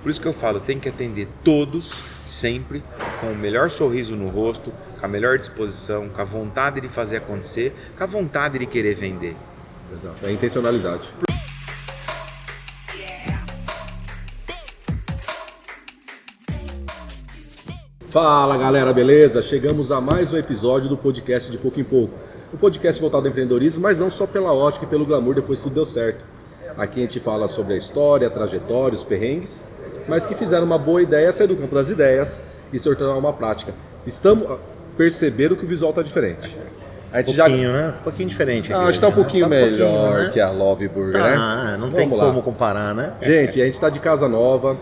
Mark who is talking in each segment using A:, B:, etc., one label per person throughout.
A: Por isso que eu falo, tem que atender todos, sempre, com o melhor sorriso no rosto, com a melhor disposição, com a vontade de fazer acontecer, com a vontade de querer vender.
B: Exato, é intencionalidade. Fala galera, beleza? Chegamos a mais um episódio do podcast de Pouco em Pouco. Um podcast voltado ao empreendedorismo, mas não só pela ótica e pelo glamour, depois tudo deu certo. Aqui a gente fala sobre a história, a trajetória, os perrengues, mas que fizeram uma boa ideia sair do campo das ideias e se tornar uma prática. Estamos percebendo que o visual está diferente.
A: A gente né? Um pouquinho diferente aqui.
B: Acho que tá um pouquinho melhor
A: né?
B: que a Love Burger, né?
A: Não tem como comparar, né?
B: Gente, a gente está de casa nova.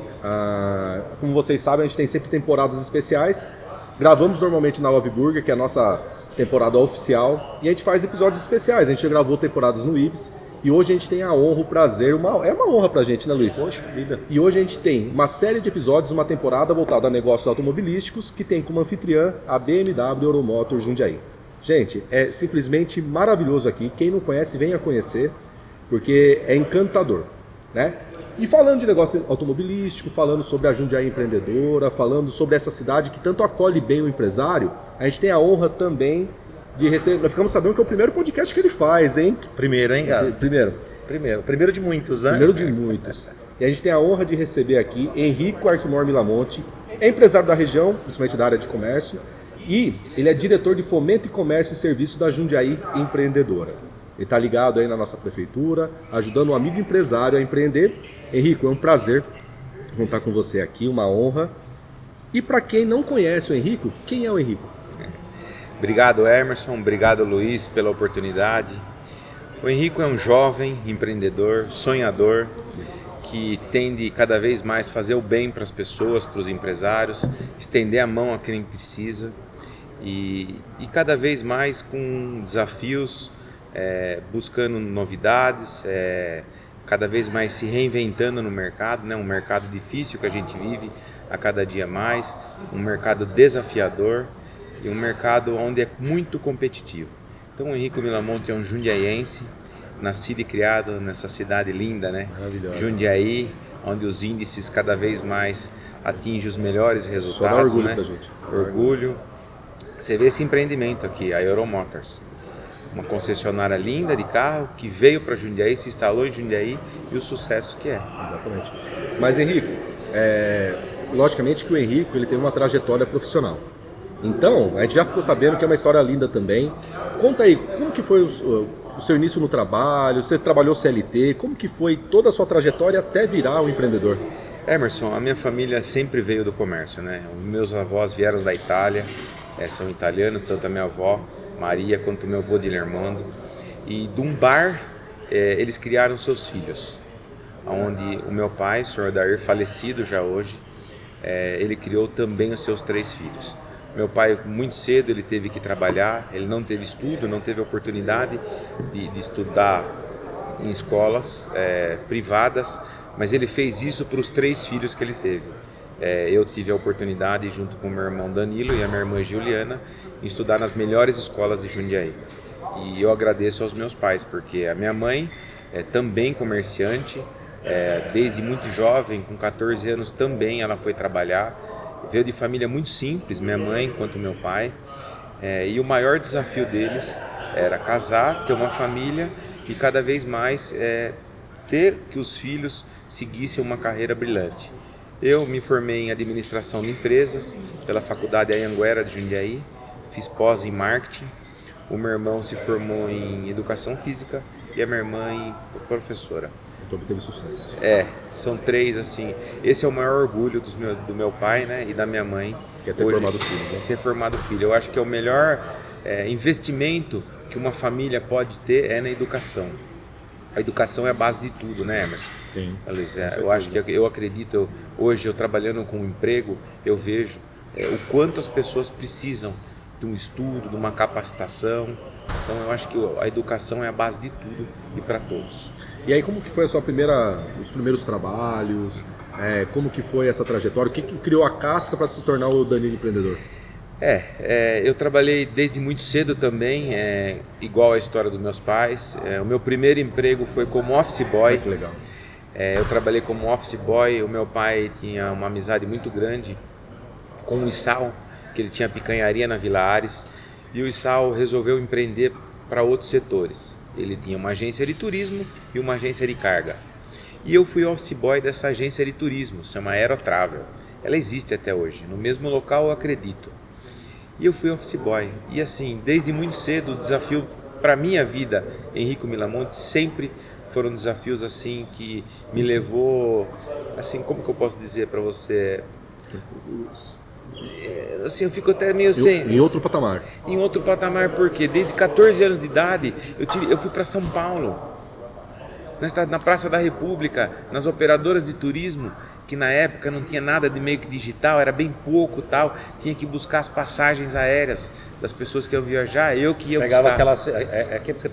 B: Como vocês sabem, a gente tem sempre temporadas especiais. Gravamos normalmente na Love Burger, que é a nossa temporada oficial. E a gente faz episódios especiais. A gente já gravou temporadas no Ibis. E hoje a gente tem a honra, o prazer, é uma honra pra gente, né, Luiz?
A: Poxa vida.
B: E hoje a gente tem uma série de episódios, uma temporada voltada a negócios automobilísticos, que tem como anfitriã a BMW Euromotors Jundiaí. Gente, é simplesmente maravilhoso aqui. Quem não conhece, venha conhecer, porque é encantador, né? E falando de negócio automobilístico, falando sobre a Jundiaí empreendedora, falando sobre essa cidade que tanto acolhe bem o empresário, a gente tem a honra também de receber. Nós ficamos sabendo que é o primeiro podcast que ele faz, hein?
A: Primeiro, hein, cara? Primeiro de muitos, né?
B: Primeiro de muitos. E a gente tem a honra de receber aqui Henrico Arquimor Milamonte, é empresário da região, principalmente da área de comércio, e ele é diretor de Fomento e Comércio e Serviços da Jundiaí Empreendedora. Ele está ligado aí na nossa prefeitura, ajudando um amigo empresário a empreender. Henrico, é um prazer contar com você aqui, uma honra. E para quem não conhece o Henrico, quem é o Henrico?
A: Obrigado, Emerson. Obrigado, Luiz, pela oportunidade. O Henrico é um jovem empreendedor, sonhador, que tende cada vez mais fazer o bem para as pessoas, para os empresários, estender a mão a quem precisa e cada vez mais com desafios, buscando novidades, cada vez mais se reinventando no mercado, né? Um mercado difícil que a gente vive a cada dia mais, um mercado desafiador e um mercado onde é muito competitivo. Então o Henrico Milamonte é um jundiaiense, nascido e criado nessa cidade linda, né?
B: Maravilhosa.
A: Jundiaí, onde os índices cada vez mais atingem os melhores resultados.
B: Só dá orgulho,
A: né?
B: pra gente.
A: Orgulho. Você vê esse empreendimento aqui, a Euromotors. Uma concessionária linda de carro que veio para Jundiaí, se instalou em Jundiaí e o sucesso que é.
B: Exatamente. Mas Henrico, logicamente que o Henrico ele tem uma trajetória profissional. Então, a gente já ficou sabendo que é uma história linda também. Conta aí, como que foi o seu início no trabalho? Você trabalhou CLT? Como que foi toda a sua trajetória até virar um empreendedor?
A: Emerson, a minha família sempre veio do comércio, né? Os meus avós vieram da Itália, são italianos, tanto a minha avó Maria quanto o meu avô Dilermando. E de um bar, eles criaram seus filhos. Onde o meu pai, o senhor Dair, falecido já hoje, ele criou também os seus 3 filhos. Meu pai, muito cedo, ele teve que trabalhar, ele não teve estudo, não teve oportunidade de estudar em escolas privadas, mas ele fez isso para os 3 filhos que ele teve. Eu tive a oportunidade, junto com o meu irmão Danilo e a minha irmã Juliana, em estudar nas melhores escolas de Jundiaí. E eu agradeço aos meus pais, porque a minha mãe é também comerciante, desde muito jovem, com 14 anos também ela foi trabalhar. Veio de família muito simples, minha mãe quanto meu pai, e o maior desafio deles era casar, ter uma família e cada vez mais ter que os filhos seguissem uma carreira brilhante. Eu me formei em administração de empresas pela Faculdade Anhanguera de Jundiaí, fiz pós em marketing, o meu irmão se formou em educação física e a minha irmã em professora.
B: Então teve sucesso.
A: São 3 assim. Esse é o maior orgulho do meu pai, né, e da minha mãe.
B: Que é ter formado os filhos, né?
A: Ter formado filho. Eu acho que é o melhor investimento que uma família pode ter na educação. A educação é a base de tudo, né, Emerson?
B: Sim.
A: Luiz, eu acredito, hoje eu trabalhando com emprego, eu vejo o quanto as pessoas precisam de um estudo, de uma capacitação. Então eu acho que a educação é a base de tudo e para todos.
B: E aí, como que foi os primeiros trabalhos? Como que foi essa trajetória? O que criou a casca para se tornar o Danilo empreendedor?
A: Eu trabalhei desde muito cedo também, igual a história dos meus pais. O meu primeiro emprego foi como office boy.
B: Que legal.
A: Eu trabalhei como office boy, o meu pai tinha uma amizade muito grande com o Issal, que ele tinha picanharia na Vila Ares, e o Issal resolveu empreender para outros setores. Ele tinha uma agência de turismo e uma agência de carga. E eu fui office boy dessa agência de turismo, chama Aerotravel. Ela existe até hoje, no mesmo local eu acredito. E eu fui office boy. E assim, desde muito cedo, o desafio para minha vida, Henrico Milamonte, sempre foram desafios assim que me levou, assim, como que eu posso dizer para você? Assim, eu fico até meio sem...
B: Em outro patamar.
A: Em outro patamar, porque desde 14 anos de idade eu fui para São Paulo, na Praça da República, nas operadoras de turismo, que na época não tinha nada de meio que digital, era bem pouco tal, tinha que buscar as passagens aéreas das pessoas que iam viajar, eu que ia
C: Pegava
A: buscar.
C: aquelas...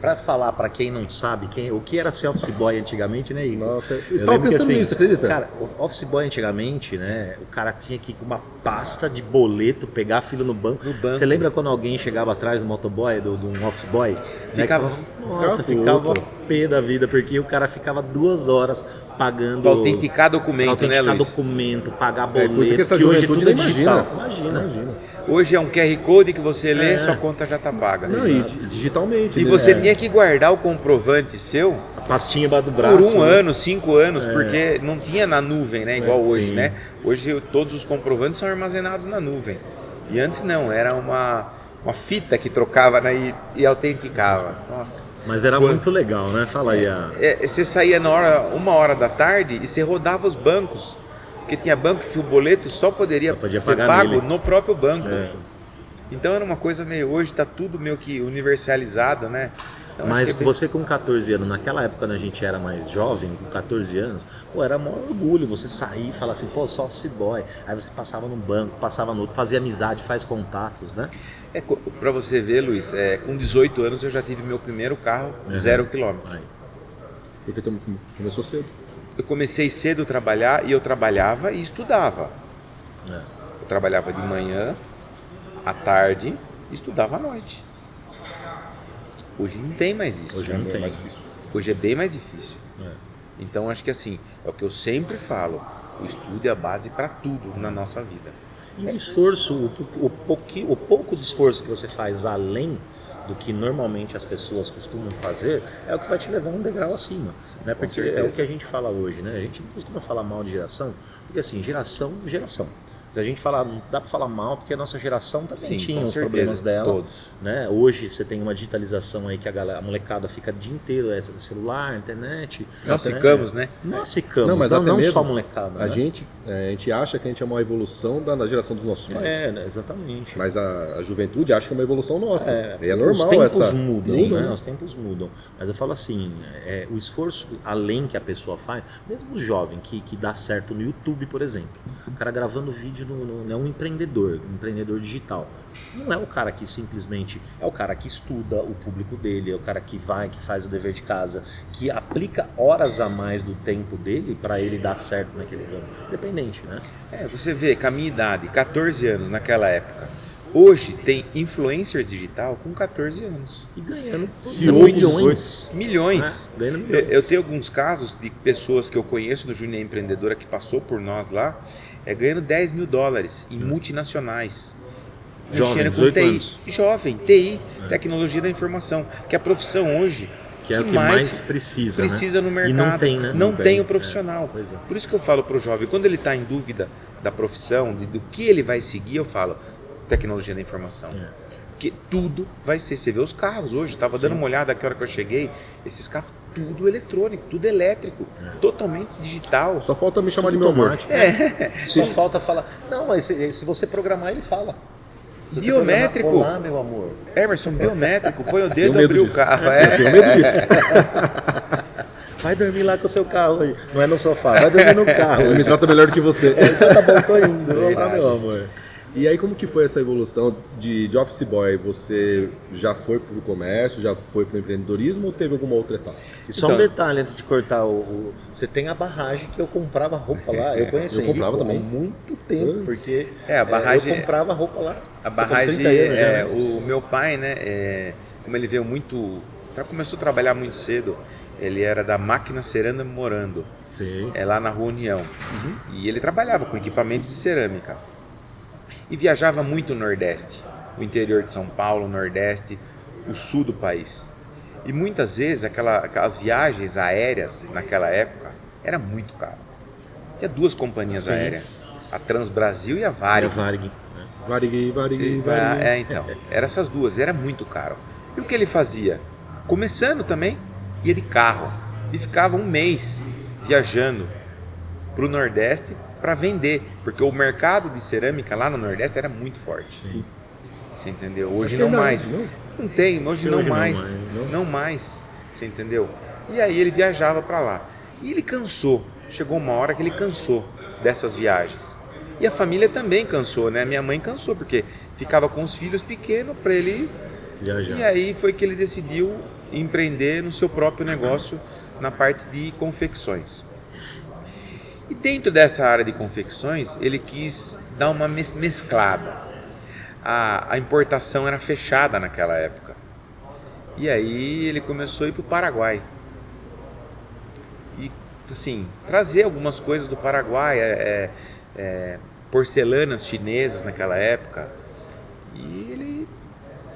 C: Para falar, para quem não sabe, o que era ser office boy antigamente, né, Igor?
B: Nossa, eu estava pensando nisso, acredita?
C: Cara, o office boy antigamente, né, o cara tinha que ir com uma pasta de boleto, pegar a fila no banco. Você lembra quando alguém chegava atrás do motoboy, do um office boy? Ficava pé da vida, porque o cara ficava 2 horas pagando...
A: Pra autenticar documento, né, Luiz?
C: Documento, pagar boleto,
B: coisa que essa
C: que hoje
B: juventude
C: tudo é
B: nem
C: digital.
B: Imagina.
A: Hoje é um QR Code que você lê, sua conta já tá paga.
B: Não, e digitalmente.
A: E
B: né?
A: você tinha que guardar o comprovante seu
C: A pastinha embaixo do braço.
A: por 1
C: né?
A: ano, 5 anos, porque não tinha na nuvem, né? Igual hoje,
C: sim.
A: né? Hoje todos os comprovantes são armazenados na nuvem. E antes não, era uma fita que trocava, né, e autenticava. Nossa.
C: Mas era muito legal, né? Fala aí.
A: Você saía na hora, 1h da tarde e você rodava os bancos. Porque tinha banco que o boleto só podia ser
C: pagar
A: pago
C: nele.
A: no próprio banco.
C: É.
A: Então era uma coisa meio... Hoje está tudo meio que universalizado, né? Então,
C: Mas
A: acho que
C: você com 14 anos, naquela época quando a gente era mais jovem, com 14 anos, pô, era maior orgulho você sair e falar assim, pô, sou office boy. Aí você passava num banco, passava no outro, fazia amizade, faz contatos, né?
A: Para você ver, Luiz, com 18 anos eu já tive meu primeiro carro, 0 km.
B: Porque começou cedo.
A: Eu comecei cedo a trabalhar e eu trabalhava e estudava. Eu trabalhava de manhã, à tarde e estudava à noite. Hoje não tem mais isso.
C: Hoje não tem.
B: Mais difícil.
A: Hoje é bem mais difícil. Então acho que assim, é o que eu sempre falo, o estudo é a base para tudo na nossa vida.
C: E o esforço, o pouco de esforço que você faz além do que normalmente as pessoas costumam fazer, é o que vai te levar um degrau acima, né? Porque
A: certeza.
C: é o que a gente fala hoje, né? A gente costuma falar mal de geração, porque assim, geração. A gente fala, não dá para falar mal, porque a nossa geração também
A: Sim,
C: tinha
A: com
C: os
A: certeza,
C: problemas dela.
A: todos.
C: Né? Hoje você tem uma digitalização aí que a molecada fica o dia inteiro, celular, internet.
A: Nós ficamos, né?
C: Nós ficamos,
B: Não, mas até
C: não
B: mesmo
C: só a molecada.
B: a
C: né?
B: gente acha que a gente é uma evolução da geração dos nossos pais.
C: Né? Exatamente.
B: Mas a juventude acha que é uma evolução nossa. É
C: Os
B: normal
C: tempos
B: essa...
C: mudam, né? Os tempos mudam. Mas eu falo assim, o esforço além que a pessoa faz, mesmo o jovem que dá certo no YouTube, por exemplo, o cara gravando vídeo é um empreendedor digital. Não é o cara que simplesmente... É o cara que estuda o público dele, é o cara que faz o dever de casa, que aplica horas a mais do tempo dele para ele dar certo naquele ramo. Independente, né?
A: Você vê, com a minha idade, 14 anos naquela época, hoje tem influencers digital com 14 anos.
C: E ganhando
A: milhões.
C: Ganhando milhões.
A: Eu tenho alguns casos de pessoas que eu conheço no Júnior Empreendedora que passou por nós lá, ganhando $10 mil em multinacionais.
C: Jovem,
A: Mexendo com
C: 18
A: TI.
C: anos.
A: Jovem, TI, tecnologia da informação, que é a profissão hoje
C: que é o que mais precisa né?
A: no mercado.
C: E não tem, né?
A: Não tem o profissional.
C: Pois é.
A: Por isso que eu falo para o jovem, quando ele está em dúvida da profissão, do que ele vai seguir, eu falo, tecnologia da informação. Porque tudo vai ser, você vê os carros hoje, estava dando uma olhada aqui a hora que eu cheguei, esses carros tudo eletrônico, tudo elétrico, totalmente digital.
B: Só falta me chamar
C: Tudo
B: de meu amor.
C: automático. Só falta falar. Não, mas se você programar, ele fala. Se você
A: Biométrico.
C: programar, olá, meu amor.
A: Emerson, biométrico, põe o dedo
B: Tenho
A: e
B: medo
A: abriu o
B: disso.
A: carro.
B: Eu tenho medo disso.
C: Vai dormir lá com o seu carro hoje. Não é no sofá, vai dormir no carro.
B: Ele me trata melhor do que você.
C: Então tá bom, tô indo. Olá, meu amor.
B: E aí, como que foi essa evolução de office boy? Você já foi para o comércio, já foi para o empreendedorismo ou teve alguma outra etapa?
C: E só um detalhe antes de cortar, você tem a barragem que eu comprava roupa lá. Eu conheço
B: Eu comprava também.
C: há muito tempo, porque
A: a barragem,
C: eu comprava roupa lá.
A: A
C: Você
A: barragem,
C: 30 anos já, né?
A: o meu pai, né, como ele veio muito, começou a trabalhar muito cedo, ele era da Máquina Cerâmica Morando.
C: Sim.
A: lá na Rua União. E ele trabalhava com equipamentos de cerâmica. E viajava muito no Nordeste, o interior de São Paulo, o Nordeste, o sul do país. E muitas vezes aquelas viagens aéreas naquela época era muito caro. Tinha 2 companhias aéreas, a Transbrasil e a Varig.
B: Varig.
A: Então, eram essas 2, era muito caro. E o que ele fazia? Começando também, ia de carro e ficava um mês viajando para o Nordeste para vender, porque o mercado de cerâmica lá no Nordeste era muito forte.
B: Sim.
A: Você entendeu? Hoje não mais. Não tem, hoje não mais.
C: não.
A: Não mais. Você entendeu? E aí ele viajava para lá. E ele cansou. Chegou uma hora que ele cansou dessas viagens. E a família também cansou, né? Minha mãe cansou, porque ficava com os filhos pequenos para ele
C: Viajar.
A: E aí foi que ele decidiu empreender no seu próprio negócio na parte de confecções. E dentro dessa área de confecções, ele quis dar uma mesclada. A importação era fechada naquela época. E aí ele começou a ir para o Paraguai. E assim, trazer algumas coisas do Paraguai, porcelanas chinesas naquela época. E ele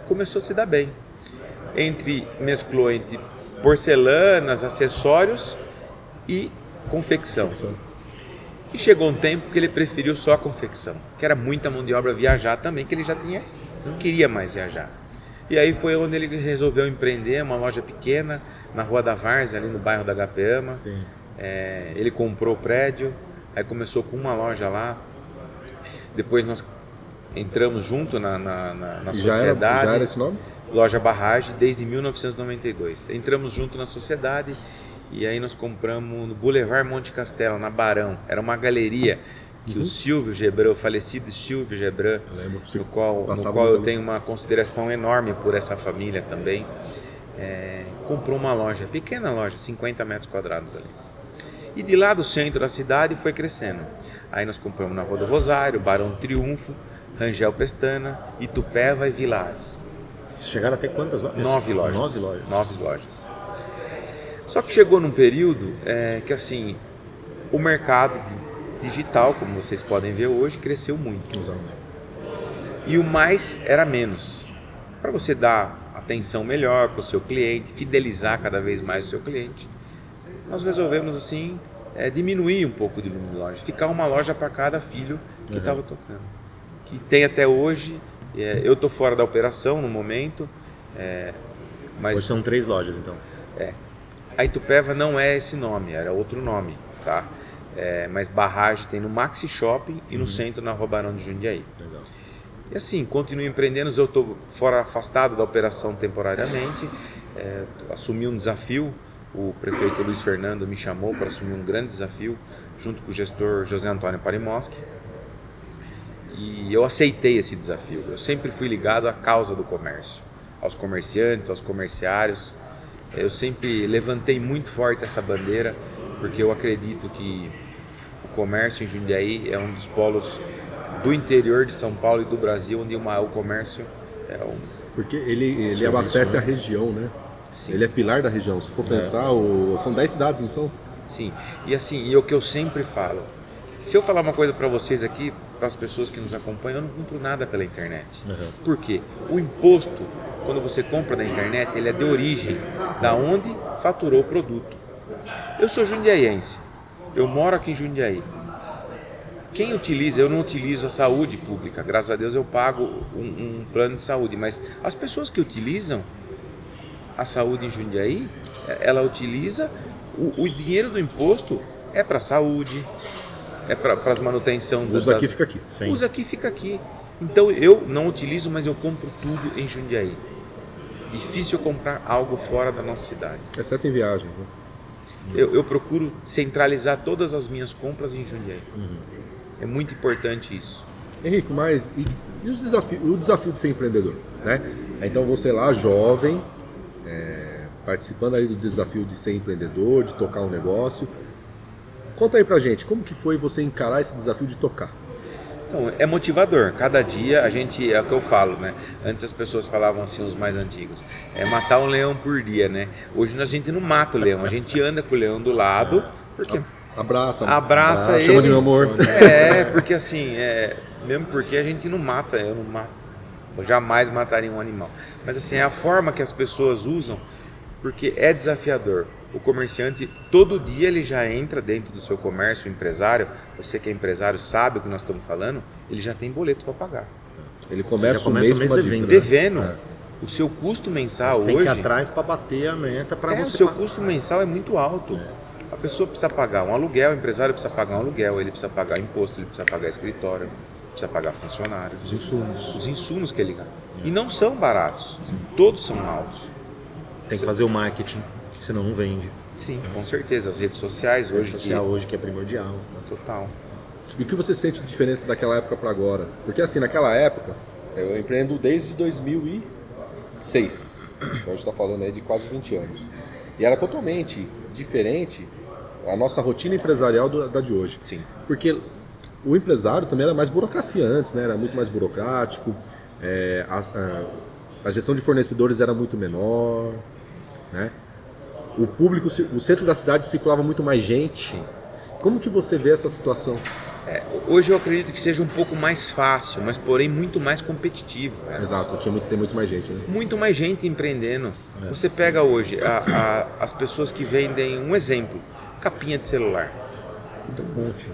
A: começou a se dar bem. Mesclou entre porcelanas, acessórios e confecção. E chegou um tempo que ele preferiu só a confecção, que era muita mão de obra viajar também, que ele já não queria mais viajar. E aí foi onde ele resolveu empreender uma loja pequena na Rua da Várzea, ali no bairro da Gapeama.
C: Sim.
A: Ele comprou o prédio, aí começou com uma loja lá. Depois nós entramos junto na sociedade.
B: Já era esse nome?
A: Loja Barrage, desde 1992. Entramos junto na sociedade e aí nós compramos no Boulevard Monte Castelo, na Barão. Era uma galeria que o Silvio Gebran, o falecido Silvio Gebran, no qual eu tenho uma consideração enorme por essa família também, comprou uma loja, pequena loja, 50 metros quadrados ali. E de lá do centro da cidade foi crescendo. Aí nós compramos na Rua do Rosário, Barão do Triunfo, Rangel Pestana, Itupeva e Vilares.
C: Vocês chegaram até quantas lojas?
A: 9 lojas.
C: 9 lojas.
A: 9 lojas. Só que chegou num período que assim, o mercado digital, como vocês podem ver hoje, cresceu muito.
B: Exato.
A: E o mais era menos. Para você dar atenção melhor para o seu cliente, fidelizar cada vez mais o seu cliente, nós resolvemos assim diminuir um pouco de número de lojas, ficar uma loja para cada filho que estava tocando. Que tem até hoje. Eu estou fora da operação no momento, mas
C: Hoje são 3 lojas, então.
A: a Itupeva não é esse nome, era outro nome, tá? Mas Barragem tem no Maxi Shopping e no centro, na Rua Barão de Jundiaí.
C: Legal.
A: E assim, continuo empreendendo, eu estou afastado da operação temporariamente, assumi um desafio, o prefeito Luiz Fernando me chamou para assumir um grande desafio, junto com o gestor José Antônio Parimoski. E eu aceitei esse desafio. Eu sempre fui ligado à causa do comércio, aos comerciantes, aos comerciários. Eu sempre levantei muito forte essa bandeira, porque eu acredito que o comércio em Jundiaí é um dos polos do interior de São Paulo e do Brasil, onde o comércio é um...
B: Porque ele abastece a região, né?
A: Sim.
B: Ele é pilar da região. Se for pensar, são 10 cidades, não são?
A: Sim, e assim, o que eu sempre falo, se eu falar uma coisa para vocês aqui, para as pessoas que nos acompanham, eu não compro nada pela internet. Por quê? O imposto, quando você compra na internet, ele é de origem, da onde faturou o produto. Eu sou jundiaiense, eu moro aqui em Jundiaí. Quem utiliza, eu não utilizo a saúde pública, graças a Deus eu pago um plano de saúde, mas as pessoas que utilizam a saúde em Jundiaí, ela utiliza o dinheiro do imposto é para saúde, é para as manutenção
B: Usa aqui, fica aqui.
C: Sim.
A: Usa aqui, fica aqui. Então eu não utilizo, mas eu compro tudo em Jundiaí. Difícil comprar algo fora da nossa cidade.
B: Exceto em viagens, né?
A: Eu procuro centralizar todas as minhas compras em Jundiaí. É muito importante isso.
B: Henrique, mas e o desafio de ser empreendedor, né? Então você lá, jovem, participando aí do desafio de ser empreendedor, de tocar um negócio. Conta aí pra gente, como que foi você encarar esse desafio de tocar?
A: Então, é motivador. Cada dia a gente, é o que eu falo, né? Antes as pessoas falavam assim, os mais antigos, matar um leão por dia, né? Hoje a gente não mata o leão, a gente anda com o leão do lado, porque
B: Abraça ele.
C: Chama de meu amor.
A: Porque assim, mesmo porque a gente não mata, eu jamais mataria um animal. Mas assim, é a forma que as pessoas usam, porque é desafiador. O comerciante, todo dia ele já entra dentro do seu comércio, o empresário, você que é empresário sabe o que nós estamos falando, ele já tem boleto para pagar.
B: Ele começa o
C: começa
B: mês devendo.
A: Devendo. O seu custo mensal
C: Você
A: hoje...
C: tem que ir atrás para bater a meta para
A: o
C: você
A: seu
C: pagar.
A: custo mensal é muito alto. A pessoa precisa pagar um aluguel, o empresário precisa pagar um aluguel, ele precisa pagar imposto, ele precisa pagar escritório, precisa pagar funcionários. Os insumos que ele gasta. E não são baratos. Todos são altos.
C: Tem que fazer o marketing, que senão não vende.
A: Sim, com certeza. As redes sociais hoje...
C: Hoje que é primordial.
A: Total.
B: E o que você sente de diferença daquela época para agora? Porque assim, naquela época, eu empreendo desde 2006. Então a gente está falando aí de quase 20 anos. E era totalmente diferente a nossa rotina empresarial da de hoje.
A: Sim.
B: Porque o empresário também era mais burocracia antes, né? Era muito mais burocrático, a gestão de fornecedores era muito menor, né? O público, o centro da cidade circulava muito mais gente.
A: Sim.
B: Como que você vê essa situação?
A: Hoje eu acredito que seja um pouco mais fácil, mas porém muito mais competitivo.
B: Exato, tem muito mais gente, né?
A: Muito mais gente empreendendo. Você pega hoje as pessoas que vendem, um exemplo, capinha de celular.
C: Um monte.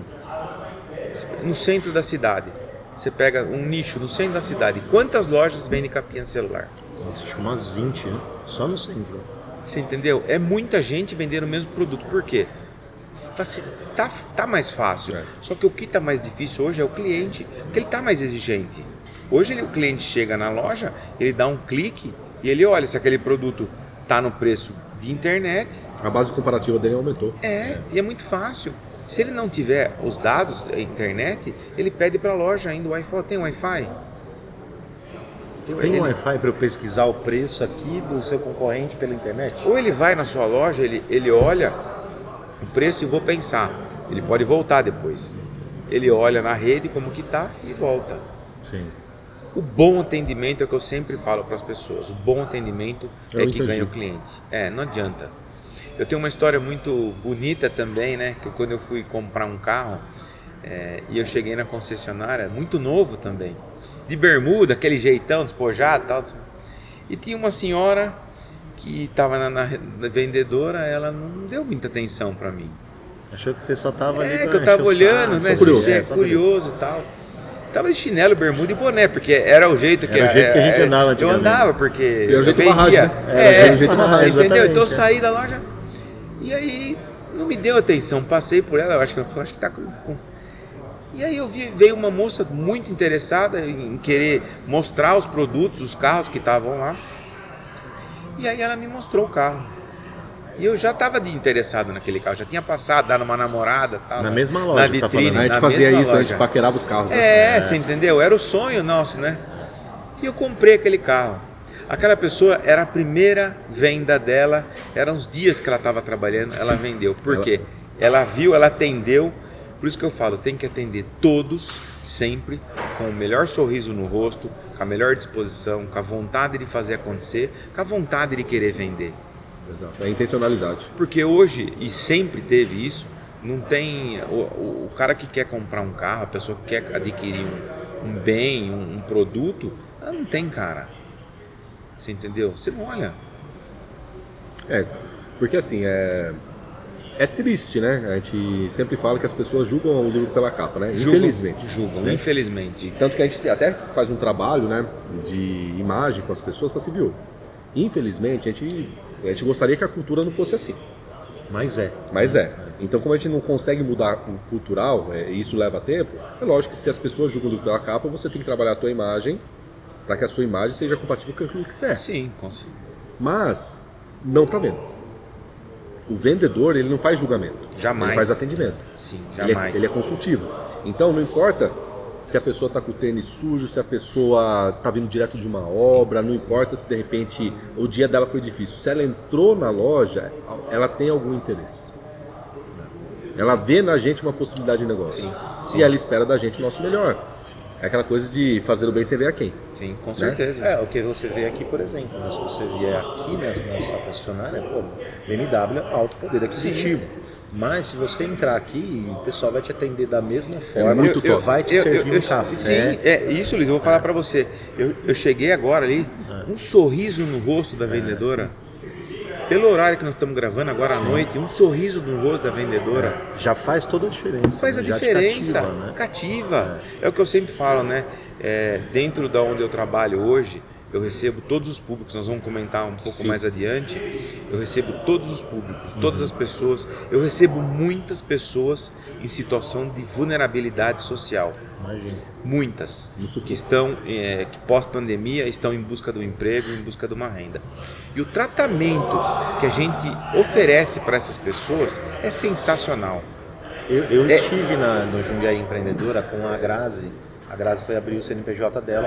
A: No centro da cidade. Você pega um nicho no centro da cidade. Quantas lojas vendem capinha de celular?
C: Nossa, acho que umas 20, né? Só no centro.
A: Você entendeu? É muita gente vendendo o mesmo produto. Por quê? Tá mais fácil. Só que o que tá mais difícil hoje é o cliente, porque ele tá mais exigente. Hoje o cliente chega na loja, ele dá um clique e ele olha se aquele produto tá no preço de internet.
B: A base comparativa dele aumentou.
A: E é muito fácil. Se ele não tiver os dados da internet, ele pede para a loja ainda o Wi-Fi. Tem Wi-Fi?
C: Tem um Wi-Fi para eu pesquisar o preço aqui do seu concorrente pela internet?
A: Ou ele vai na sua loja, ele olha o preço e vou pensar. Ele pode voltar depois. Ele olha na rede como que tá e volta.
C: Sim.
A: O bom atendimento é o que eu sempre falo para as pessoas. O bom atendimento é que ganha o cliente. Não adianta. Eu tenho uma história muito bonita também, né? Que quando eu fui comprar um carro e eu cheguei na concessionária, muito novo também, de bermuda, aquele jeitão despojado e tal. E tinha uma senhora que estava na vendedora, ela não deu muita atenção para mim.
C: Achou que você só estava ali pra
A: que eu tava olhando,
C: saco,
A: né? Curioso e tal. Tava de chinelo, bermuda e boné, porque era o jeito que
C: era o jeito que a gente andava antigamente.
A: Eu andava, porque
B: era o jeito barragem, né?
A: Era
B: o jeito barragem,
A: entendeu? Então eu saí da loja e aí não me deu atenção, passei por ela, eu acho que tá com... E aí veio uma moça muito interessada em querer mostrar os produtos, os carros que estavam lá. E aí ela me mostrou o carro. E eu já estava interessado naquele carro, já tinha passado, dado uma namorada. Tal,
C: na mesma loja,
A: vitrine,
C: você tá falando.
B: A gente fazia isso, a gente paquerava os carros.
A: Né? Você entendeu? Era o sonho nosso, né? E eu comprei aquele carro. Aquela pessoa era a primeira venda dela, eram os dias que ela estava trabalhando, ela vendeu. Por quê? Ela viu, ela atendeu. Por isso que eu falo, tem que atender todos, sempre, com o melhor sorriso no rosto, com a melhor disposição, com a vontade de fazer acontecer, com a vontade de querer vender.
B: Exato, é intencionalidade.
A: Porque hoje, e sempre teve isso, não tem... O cara que quer comprar um carro, a pessoa que quer adquirir um bem, um produto, ela não tem cara. Você entendeu? Você não olha.
B: Porque assim, é triste, né? A gente sempre fala que as pessoas julgam o livro pela capa, né? Infelizmente.
A: Julgam,
B: né?
A: Infelizmente.
B: E tanto que a gente até faz um trabalho, né, de imagem com as pessoas, fala assim, viu? Infelizmente, a gente gostaria que a cultura não fosse assim.
C: Mas é.
B: Então, como a gente não consegue mudar o cultural, e isso leva tempo, é lógico que se as pessoas julgam o livro pela capa, você tem que trabalhar a tua imagem para que a sua imagem seja compatível com aquilo que você é.
A: Sim, consigo.
B: Mas, não para vendas. O vendedor, ele não faz julgamento.
A: Jamais.
B: Ele faz atendimento.
A: Sim, jamais.
B: Ele é consultivo. Então, não importa se a pessoa está com o tênis sujo, se a pessoa está vindo direto de uma obra, não importa se de repente o dia dela foi difícil. Se ela entrou na loja, ela tem algum interesse. Ela vê na gente uma possibilidade de negócio.
A: Sim.
B: E ela espera da gente o nosso melhor. É aquela coisa de fazer o bem sem ver a quem.
A: Sim, com certeza.
C: É, o que você vê aqui, por exemplo, né? Se você vier aqui nessa concessionária, pô, BMW é alto poder aquisitivo. Mas se você entrar aqui, o pessoal vai te atender da mesma forma,
B: muito top.
C: vai te servir um café.
A: Sim, isso, Luiz, eu vou falar pra você. Eu cheguei agora ali, um sorriso no rosto da vendedora. Pelo horário que nós estamos gravando agora à noite, um sorriso no rosto da vendedora.
C: Já faz toda a diferença.
A: Faz a
C: né? Já te
A: diferença,
C: cativa, né?
A: cativa. É o que eu sempre falo, né? Dentro da onde eu trabalho hoje, eu recebo todos os públicos, nós vamos comentar um pouco mais adiante, eu recebo todos os públicos, todas as pessoas, eu recebo muitas pessoas em situação de vulnerabilidade social.
C: Imagina.
A: Muitas que estão, que pós-pandemia, estão em busca do emprego, em busca de uma renda. E o tratamento que a gente oferece para essas pessoas é sensacional.
C: Eu estive no Jundiaí Empreendedora com a Grazi. A Grazi foi abrir o CNPJ dela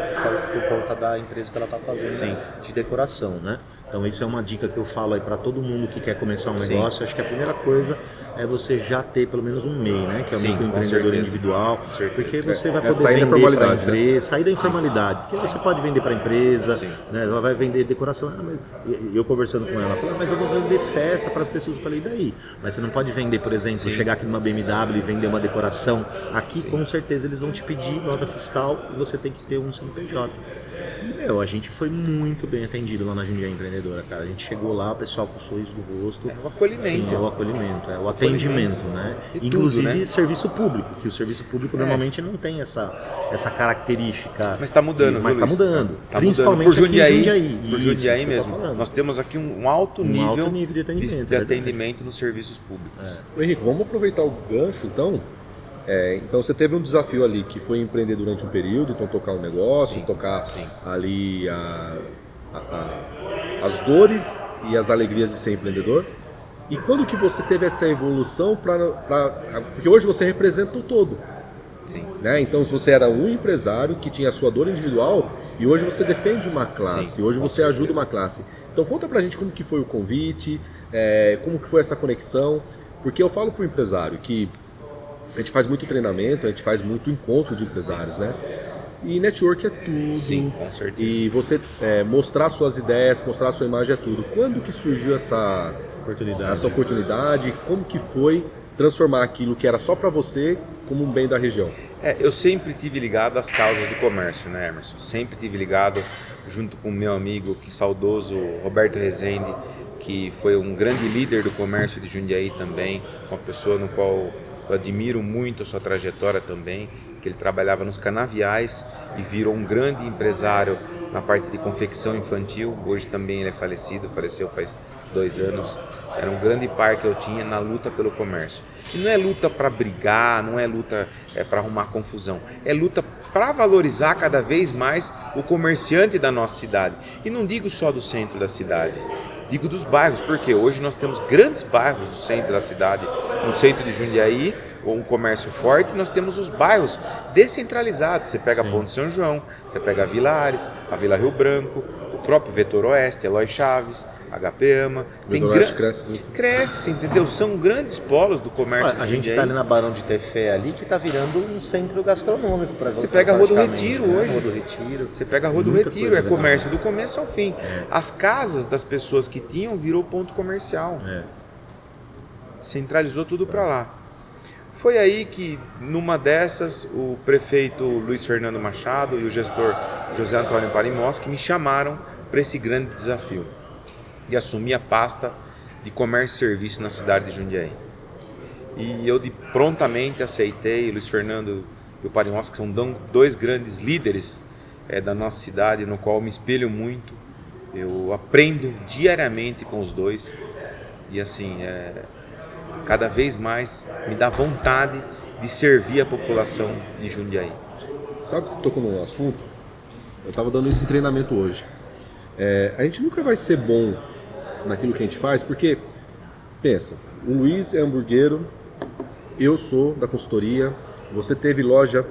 C: por conta da empresa que ela está fazendo de decoração, né? Então isso é uma dica que eu falo aí para todo mundo que quer começar um negócio. Acho que a primeira coisa é você já ter pelo menos um MEI, né? Que é o microempreendedor individual, porque você vai poder vender para a empresa, sair da informalidade, porque você pode vender para a empresa, né? Ela vai vender decoração. Eu conversando com ela, falei, mas eu vou vender festa para as pessoas. Eu falei, e daí? Mas você não pode vender, por exemplo, chegar aqui numa BMW e vender uma decoração. Aqui com certeza eles vão te pedir nota fiscal e você tem que ter um CNPJ. E, a gente foi muito bem atendido lá na Jundiaí Empreendedora, cara. A gente chegou lá, o pessoal com o sorriso do rosto.
A: O acolhimento.
C: Sim, o acolhimento, o atendimento, né?
A: E
C: inclusive
A: tudo, né?
C: Serviço público, que o serviço público normalmente não tem essa característica.
A: Mas está mudando,
C: mas está mudando.
A: Tá
C: Principalmente
A: mudando. Por Jundiaí,
C: aqui em Jundiaí.
A: por
C: Isso,
A: Jundiaí
C: isso que eu tô
A: mesmo.
C: falando.
A: Nós temos aqui um alto nível
C: de atendimento,
A: de atendimento nos serviços públicos.
B: Ô, Henrique, vamos aproveitar o gancho, então. Então você teve um desafio ali que foi empreender durante um período, então tocar um negócio, tocar ali as dores e as alegrias de ser empreendedor. E quando que você teve essa evolução porque hoje você representa o todo.
A: Sim.
B: Né? Então você era um empresário que tinha a sua dor individual e hoje você defende uma classe, hoje você ajuda uma classe. Então conta pra gente como que foi o convite, como que foi essa conexão, porque eu falo pro empresário que a gente faz muito treinamento, a gente faz muito encontro de empresários, né? E network é tudo.
A: Sim, com certeza.
B: E você mostrar suas ideias, mostrar sua imagem é tudo. Quando que surgiu essa oportunidade? Como que foi transformar aquilo que era só para você como um bem da região?
A: Eu sempre tive ligado às causas do comércio, né, Emerson? Sempre tive ligado junto com o meu amigo, que saudoso Roberto Rezende, que foi um grande líder do comércio de Jundiaí também, uma pessoa no qual eu admiro muito a sua trajetória também, que ele trabalhava nos canaviais e virou um grande empresário na parte de confecção infantil. Hoje também ele é falecido, faleceu faz 2 anos. Era um grande par que eu tinha na luta pelo comércio. E não é luta para brigar, não é luta para arrumar confusão. É luta para valorizar cada vez mais o comerciante da nossa cidade. E não digo só do centro da cidade. Digo dos bairros, porque hoje nós temos grandes bairros do centro da cidade, no centro de Jundiaí, ou um comércio forte, nós temos os bairros descentralizados. Você pega a Ponte São João, você pega a Vila Ares, a Vila Rio Branco, o próprio Vetor Oeste, Eloy Chaves, HP Ama. Cresce, entendeu? São grandes polos do comércio.
C: A gente está ali na Barão de Tefé ali, que está virando um centro gastronômico.
A: Você pega a Rua do Retiro hoje.
C: Rua do Retiro.
A: Você pega a Rua do Retiro, é comércio do começo ao fim. As casas das pessoas que tinham virou ponto comercial. Centralizou tudo para lá. Foi aí que, numa dessas, o prefeito Luiz Fernando Machado e o gestor José Antônio Parimoski me chamaram para esse grande desafio de assumir a pasta de comércio e serviço na cidade de Jundiaí. E eu prontamente aceitei. O Luiz Fernando e o Parimoski, que são 2 grandes líderes da nossa cidade, no qual eu me espelho muito. Eu aprendo diariamente com os 2 e assim, cada vez mais me dá vontade de servir a população de Jundiaí.
B: Sabe que você tocou num assunto? Eu estava dando isso em treinamento hoje. A gente nunca vai ser bom naquilo que a gente faz, porque, pensa, o Luiz é hamburguero, eu sou da consultoria, você teve loja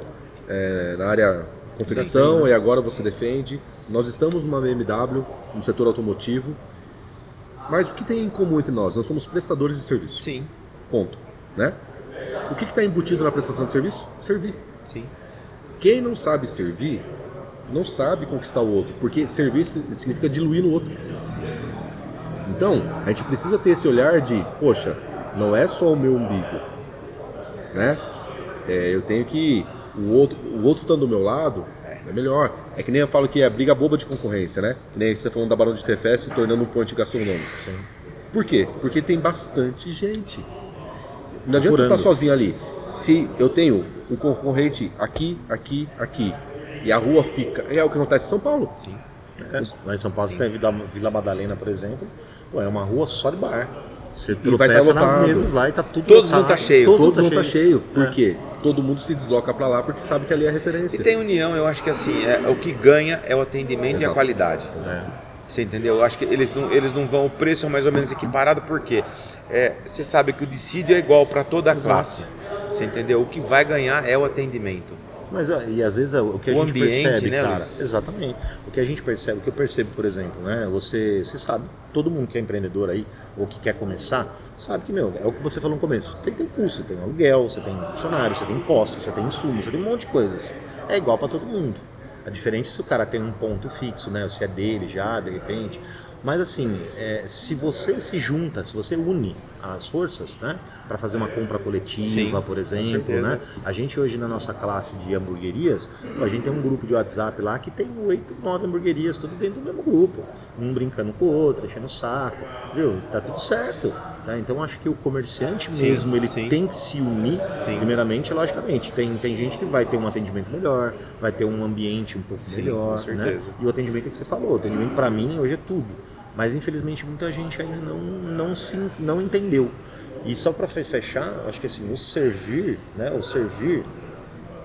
B: na área confecção e agora você defende. Nós estamos numa BMW, no setor automotivo, mas o que tem em comum entre nós? Nós somos prestadores de serviço.
A: Sim.
B: Ponto. Né? O que está embutido na prestação de serviço? Servir.
A: Sim.
B: Quem não sabe servir, não sabe conquistar o outro, porque servir significa diluir no outro. Então, a gente precisa ter esse olhar de, poxa, não é só o meu umbigo, né? Eu tenho que... O outro estando do meu lado, é melhor. É que nem eu falo que é briga boba de concorrência, né? Que nem você falando da Barão de Tefé se tornando um ponte gastronômico.
C: Sim.
B: Por quê? Porque tem bastante gente. Não adianta eu estar sozinho ali. Se eu tenho um concorrente aqui, e a rua fica... É o que acontece em São Paulo.
C: Sim. Lá em São Paulo você tem a Vila Madalena, por exemplo. Pô, é uma rua só de bar. Você tropeça nas mesas lá e tá tudo
A: Todos vão estar cheio.
B: Todos vão estar cheio. Por quê? Todo mundo se desloca para lá porque sabe que ali é a referência.
A: E tem união, eu acho que assim, o que ganha é o atendimento e a qualidade. Você entendeu? Eu acho que eles não vão, o preço é mais ou menos equiparado, porque você sabe que o dissídio é igual para toda a classe. Você entendeu? O que vai ganhar é o atendimento.
C: Mas e às vezes o que a gente
A: ambiente,
C: percebe,
A: né,
C: cara,
A: Luiz?
C: exatamente. O que a gente percebe, o que eu percebo, por exemplo, né? Você sabe, todo mundo que é empreendedor aí ou que quer começar, sabe que, é o que você falou no começo. Tem custo, você tem aluguel, você tem funcionário, você tem impostos, você tem insumos, você tem um monte de coisas. É igual para todo mundo. É diferente se o cara tem um ponto fixo, né? Se é dele já, de repente. Mas assim, se você se junta, se você une as forças, né, para fazer uma compra coletiva, por exemplo, né? A gente hoje na nossa classe de hamburguerias, a gente tem um grupo de WhatsApp lá que tem 8, 9 hamburguerias, tudo dentro do mesmo grupo, um brincando com o outro, enchendo o saco, viu? Tá tudo certo. Tá? Então acho que o comerciante mesmo, ele tem que se unir, primeiramente, logicamente. Tem gente que vai ter um atendimento melhor, vai ter um ambiente um pouco melhor,
A: com certeza.
C: Né? E o atendimento é que você falou, o atendimento para mim hoje é tudo. Mas infelizmente muita gente ainda não entendeu. E só para fechar, acho que assim, o servir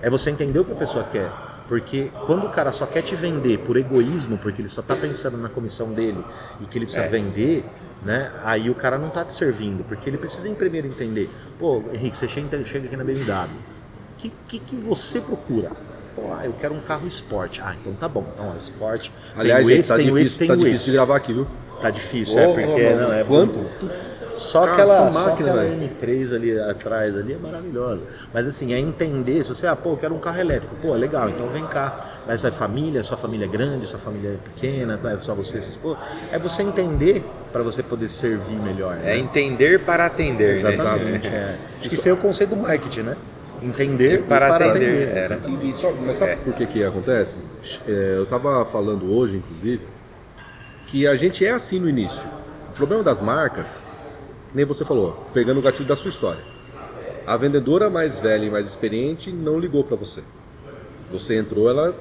C: é você entender o que a pessoa quer. Porque quando o cara só quer te vender por egoísmo, porque ele só tá pensando na comissão dele e que ele precisa vender, né? Aí o cara não tá te servindo, porque ele precisa primeiro entender. Pô, Henrique, você chega aqui na BMW. O que você procura? Pô, eu quero um carro esporte. Então tá bom. Então, esporte.
B: Aliás,
C: tem
B: gente, tá difícil de gravar aqui, viu?
C: Tá difícil, porque não é
B: quanto?
C: Só
B: Cara,
C: aquela
B: máquina,
C: M3 ali atrás ali é maravilhosa. Mas assim, é entender, se você, eu quero um carro elétrico, pô, legal, então vem cá. Mas sua família é grande, sua família é pequena, é só você, pô, é você entender para você poder servir melhor. Né?
A: É entender para atender.
C: Exatamente.
A: Né?
C: Acho que esse é o conceito do marketing, né? Entender para atender.
B: Mas sabe por que acontece? Eu estava falando hoje, inclusive, que a gente é assim no início. O problema das marcas, nem você falou, pegando o gatilho da sua história. A vendedora mais velha e mais experiente não ligou para você. Você entrou, ela...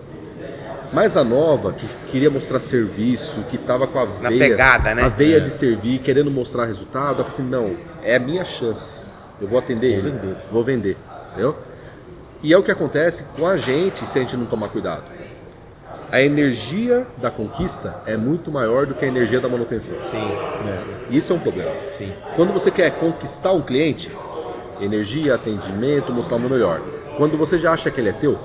B: Mas a nova, que queria mostrar serviço, que estava com a
A: pegada, né?
B: A veia de servir, querendo mostrar resultado, ela falou assim, não, é a minha chance. Eu vou atender vou vender. Entendeu? E é o que acontece com a gente se a gente não tomar cuidado. A energia da conquista é muito maior do que a energia da manutenção. Isso é um problema. Quando você quer conquistar um cliente, energia, atendimento, mostrar o melhor. Quando você já acha que ele é teu,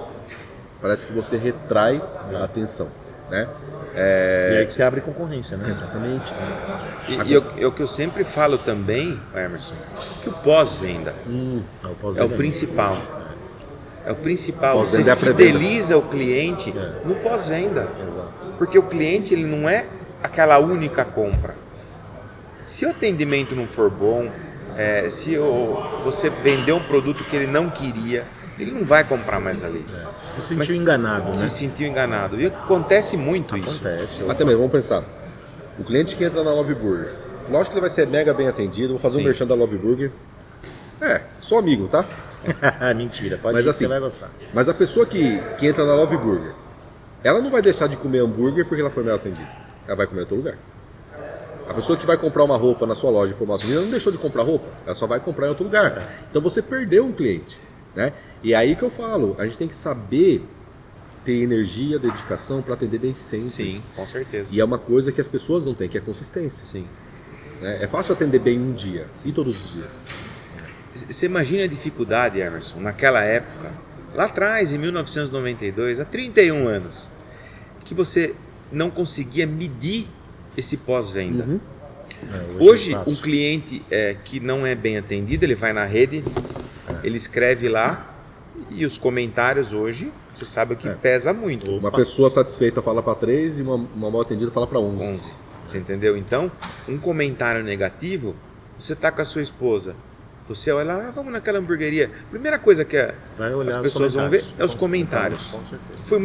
B: parece que você retrai a atenção. Né?
C: E aí que você abre concorrência, né?
B: Exatamente.
A: E o que eu sempre falo também, Emerson, que o pós-venda é o principal. É o principal. Você fideliza o cliente no pós-venda.
C: Exato.
A: Porque o cliente ele não é aquela única compra. Se o atendimento não for bom, se você vender um produto que ele não queria, ele não vai comprar mais ali.
C: Se sentiu enganado, né?
A: Se sentiu enganado. E acontece muito isso.
C: Acontece.
B: Mas também, vamos pensar. O cliente que entra na Love Burger, lógico que ele vai ser mega bem atendido. Vou fazer um merchan da Love Burger. Sou amigo, tá?
C: Mentira, pode
B: mas
C: ir,
B: assim,
C: você vai gostar.
B: Mas a pessoa que entra na Love Burger, ela não vai deixar de comer hambúrguer porque ela foi mal atendida. Ela vai comer em outro lugar. A pessoa que vai comprar uma roupa na sua loja e for mal atendida, ela não deixou de comprar roupa. Ela só vai comprar em outro lugar. Então você perdeu um cliente. Né? E aí que eu falo, a gente tem que saber ter energia, dedicação para atender bem sempre.
A: Sim, com certeza.
B: E é uma coisa que as pessoas não têm, que é consistência.
A: Sim.
B: É fácil atender bem um dia e todos os dias.
A: Você imagina a dificuldade, Emerson, naquela época, lá atrás, em 1992, há 31 anos, que você não conseguia medir esse pós-venda. Hoje um cliente que não é bem atendido, ele vai na rede, ele escreve lá E os comentários hoje, você sabe o que pesa muito.
B: Uma pessoa satisfeita fala para 3 e uma mal atendida fala para 11.
A: 11. Você entendeu? Então, um comentário negativo, você tá com a sua esposa, você olha lá, vamos naquela hamburgueria. Primeira coisa que as pessoas vão ver é os comentários.
C: Com certeza.
A: Fui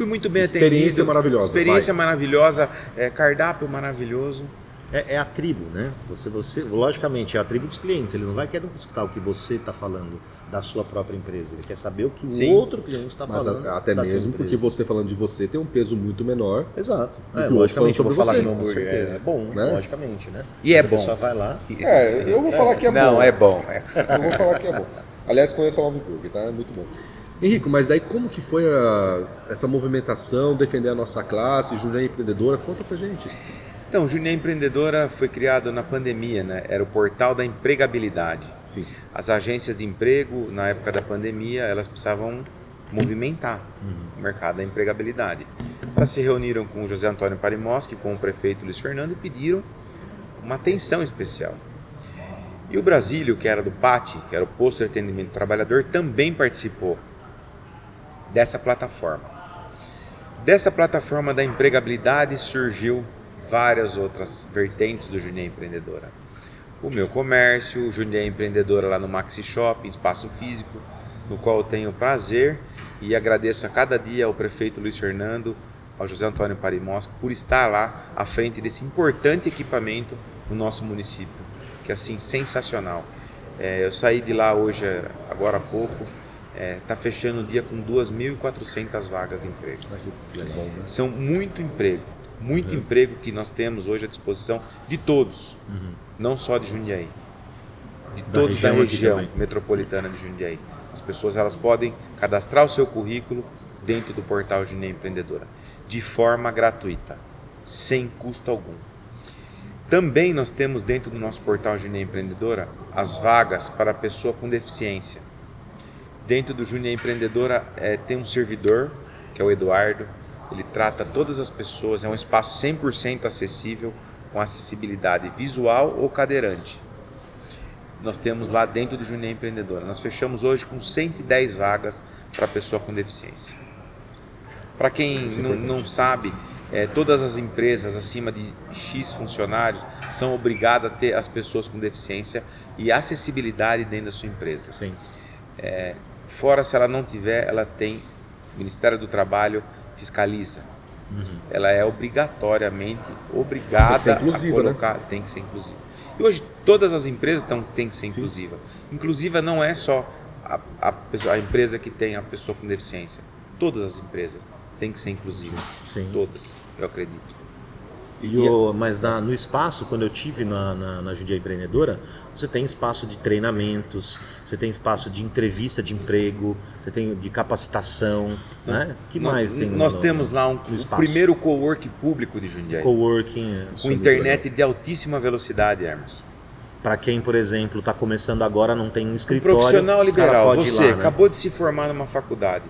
A: muito bem
B: Experiência
A: atendido.
B: maravilhosa.
A: Experiência maravilhosa, cardápio maravilhoso.
C: É a tribo, né? Você, logicamente, é a tribo dos clientes. Ele não vai querer escutar o que você está falando da sua própria empresa. Ele quer saber o que o outro cliente está falando.
B: Mas até mesmo porque você falando de você tem um peso muito menor.
C: Exato.
B: Do que o outro falando sobre
C: vou falar
B: você.
C: que meu hambúrguer
B: Com certeza.
C: é bom,
B: Né?
C: logicamente, né?
A: E é
C: Mas
A: bom.
C: A pessoa vai lá.
B: Eu vou falar que é bom.
A: Não, é bom.
B: Eu vou falar que é bom. Aliás, conheço a Love Burger, tá? É muito bom. Henrico, mas daí como que foi essa movimentação, defender a nossa classe, Jundiaí Empreendedora? Conta pra gente.
A: Então, Jundiaí Empreendedora foi criado na pandemia, né? Era o portal da empregabilidade.
B: Sim.
A: As agências de emprego, na época da pandemia, elas precisavam movimentar o mercado da empregabilidade. Elas se reuniram com o José Antônio Parimoski, com o prefeito Luiz Fernando, e pediram uma atenção especial. E o Brasílio, que era do PAT, que era o Posto de Atendimento do Trabalhador, também participou dessa plataforma. Dessa plataforma da empregabilidade surgiu várias outras vertentes do Jundiaí Empreendedora. O meu comércio, o Jundiaí Empreendedora lá no Maxi Shopping, espaço físico, no qual eu tenho prazer e agradeço a cada dia ao prefeito Luiz Fernando, ao José Antônio Parimoski, por estar lá à frente desse importante equipamento no nosso município, que é assim, sensacional. Eu saí de lá hoje, agora há pouco, está fechando o dia com 2.400 vagas de emprego. São muito emprego que nós temos hoje à disposição de todos, não só de Jundiaí, de todos da região metropolitana de Jundiaí. As pessoas elas podem cadastrar o seu currículo dentro do portal Jundiaí Empreendedora, de forma gratuita, sem custo algum. Também nós temos dentro do nosso portal Jundiaí Empreendedora as vagas para a pessoa com deficiência. Dentro do Jundiaí Empreendedora tem um servidor, que é o Eduardo. Ele trata todas as pessoas, é um espaço 100% acessível, com acessibilidade visual ou cadeirante. Nós temos lá dentro do Jundiaí Empreendedora. Nós fechamos hoje com 110 vagas para pessoa com deficiência. Para quem não sabe, todas as empresas acima de X funcionários são obrigadas a ter as pessoas com deficiência e acessibilidade dentro da sua empresa.
C: Sim.
A: Fora, se ela não tiver, ela tem, o Ministério do Trabalho fiscaliza. Ela é obrigatoriamente obrigada a colocar, né? Tem que ser inclusiva. E hoje todas as empresas têm que ser inclusivas. Inclusiva não é só a empresa que tem a pessoa com deficiência. Todas as empresas têm que ser inclusivas.
C: Sim.
A: Todas, eu acredito.
C: Mas no espaço, quando eu tive na Jundiaí Empreendedora, você tem espaço de treinamentos, você tem espaço de entrevista de emprego, você tem de capacitação, né? Que mais tem?
A: Nós temos lá o primeiro coworking público de Jundiaí.
C: Coworking.
A: Com internet de altíssima velocidade, Hermes.
C: Para quem, por exemplo, está começando agora, não tem um escritório.
A: Um profissional liberal,
C: pode
A: você
C: ir lá, né?
A: acabou de se formar numa faculdade,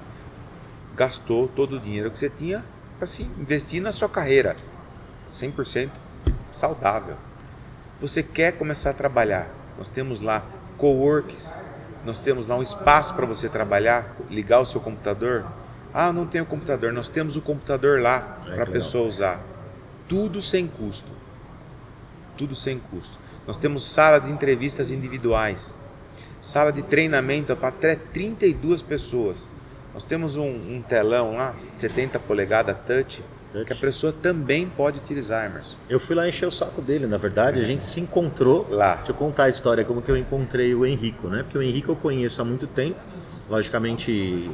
A: gastou todo o dinheiro que você tinha para se investir na sua carreira. 100% saudável. Você quer começar a trabalhar, nós temos lá coworks, nós temos lá um espaço para você trabalhar, ligar o seu computador. Ah, não tenho computador, nós temos o computador lá para a pessoa usar. Tudo sem custo. Tudo sem custo. Nós temos sala de entrevistas individuais, sala de treinamento para até 32 pessoas. Nós temos um telão lá, 70 polegadas touch, que a pessoa também pode utilizar, Emerson.
C: Eu fui lá encher o saco dele, na verdade, a gente se encontrou
A: lá.
C: Deixa eu contar a história, como que eu encontrei o Henrico, né? Porque o Henrico eu conheço há muito tempo, logicamente,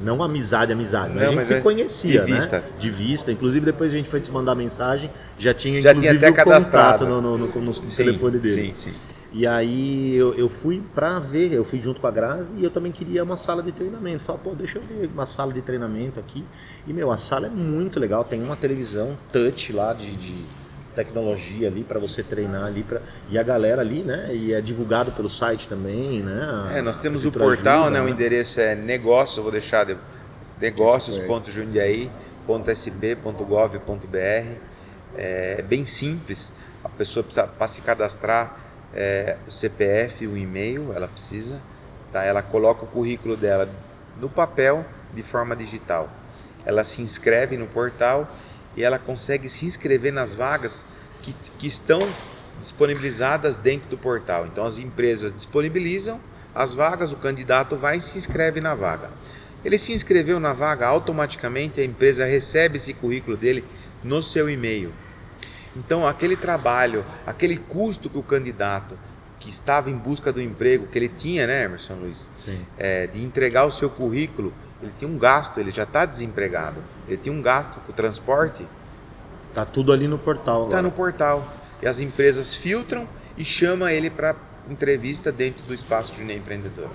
C: não amizade, mas a gente se conhecia,
A: de vista.
C: Né? De vista, inclusive depois a gente foi te mandar mensagem, já tinha
A: inclusive
C: até
A: o contato
C: no telefone dele.
A: Sim.
C: E aí eu fui pra ver, eu fui junto com a Grazi e eu também queria uma sala de treinamento. Falei, deixa eu ver uma sala de treinamento aqui. E, a sala é muito legal, tem uma televisão touch lá de tecnologia ali para você treinar ali. E a galera ali, né? E é divulgado pelo site também, né?
A: Nós temos o portal, ajuda, né? O endereço é negócio, eu vou deixar negócios.jundiaí.sp.gov.br. É bem simples, a pessoa precisa, para se cadastrar, o CPF, o e-mail, ela precisa, tá? Ela coloca o currículo dela no papel de forma digital. Ela se inscreve no portal e ela consegue se inscrever nas vagas que estão disponibilizadas dentro do portal. Então as empresas disponibilizam as vagas, o candidato vai e se inscreve na vaga. Ele se inscreveu na vaga, automaticamente a empresa recebe esse currículo dele no seu e-mail. Então aquele trabalho, aquele custo que o candidato que estava em busca do emprego, que ele tinha, né, Emerson Luiz, de entregar o seu currículo, ele tinha um gasto, ele já está desempregado, ele tinha um gasto com o transporte.
C: Tá tudo ali no portal.
A: Está no portal. E as empresas filtram e chamam ele para entrevista dentro do espaço Jundiaí Empreendedora.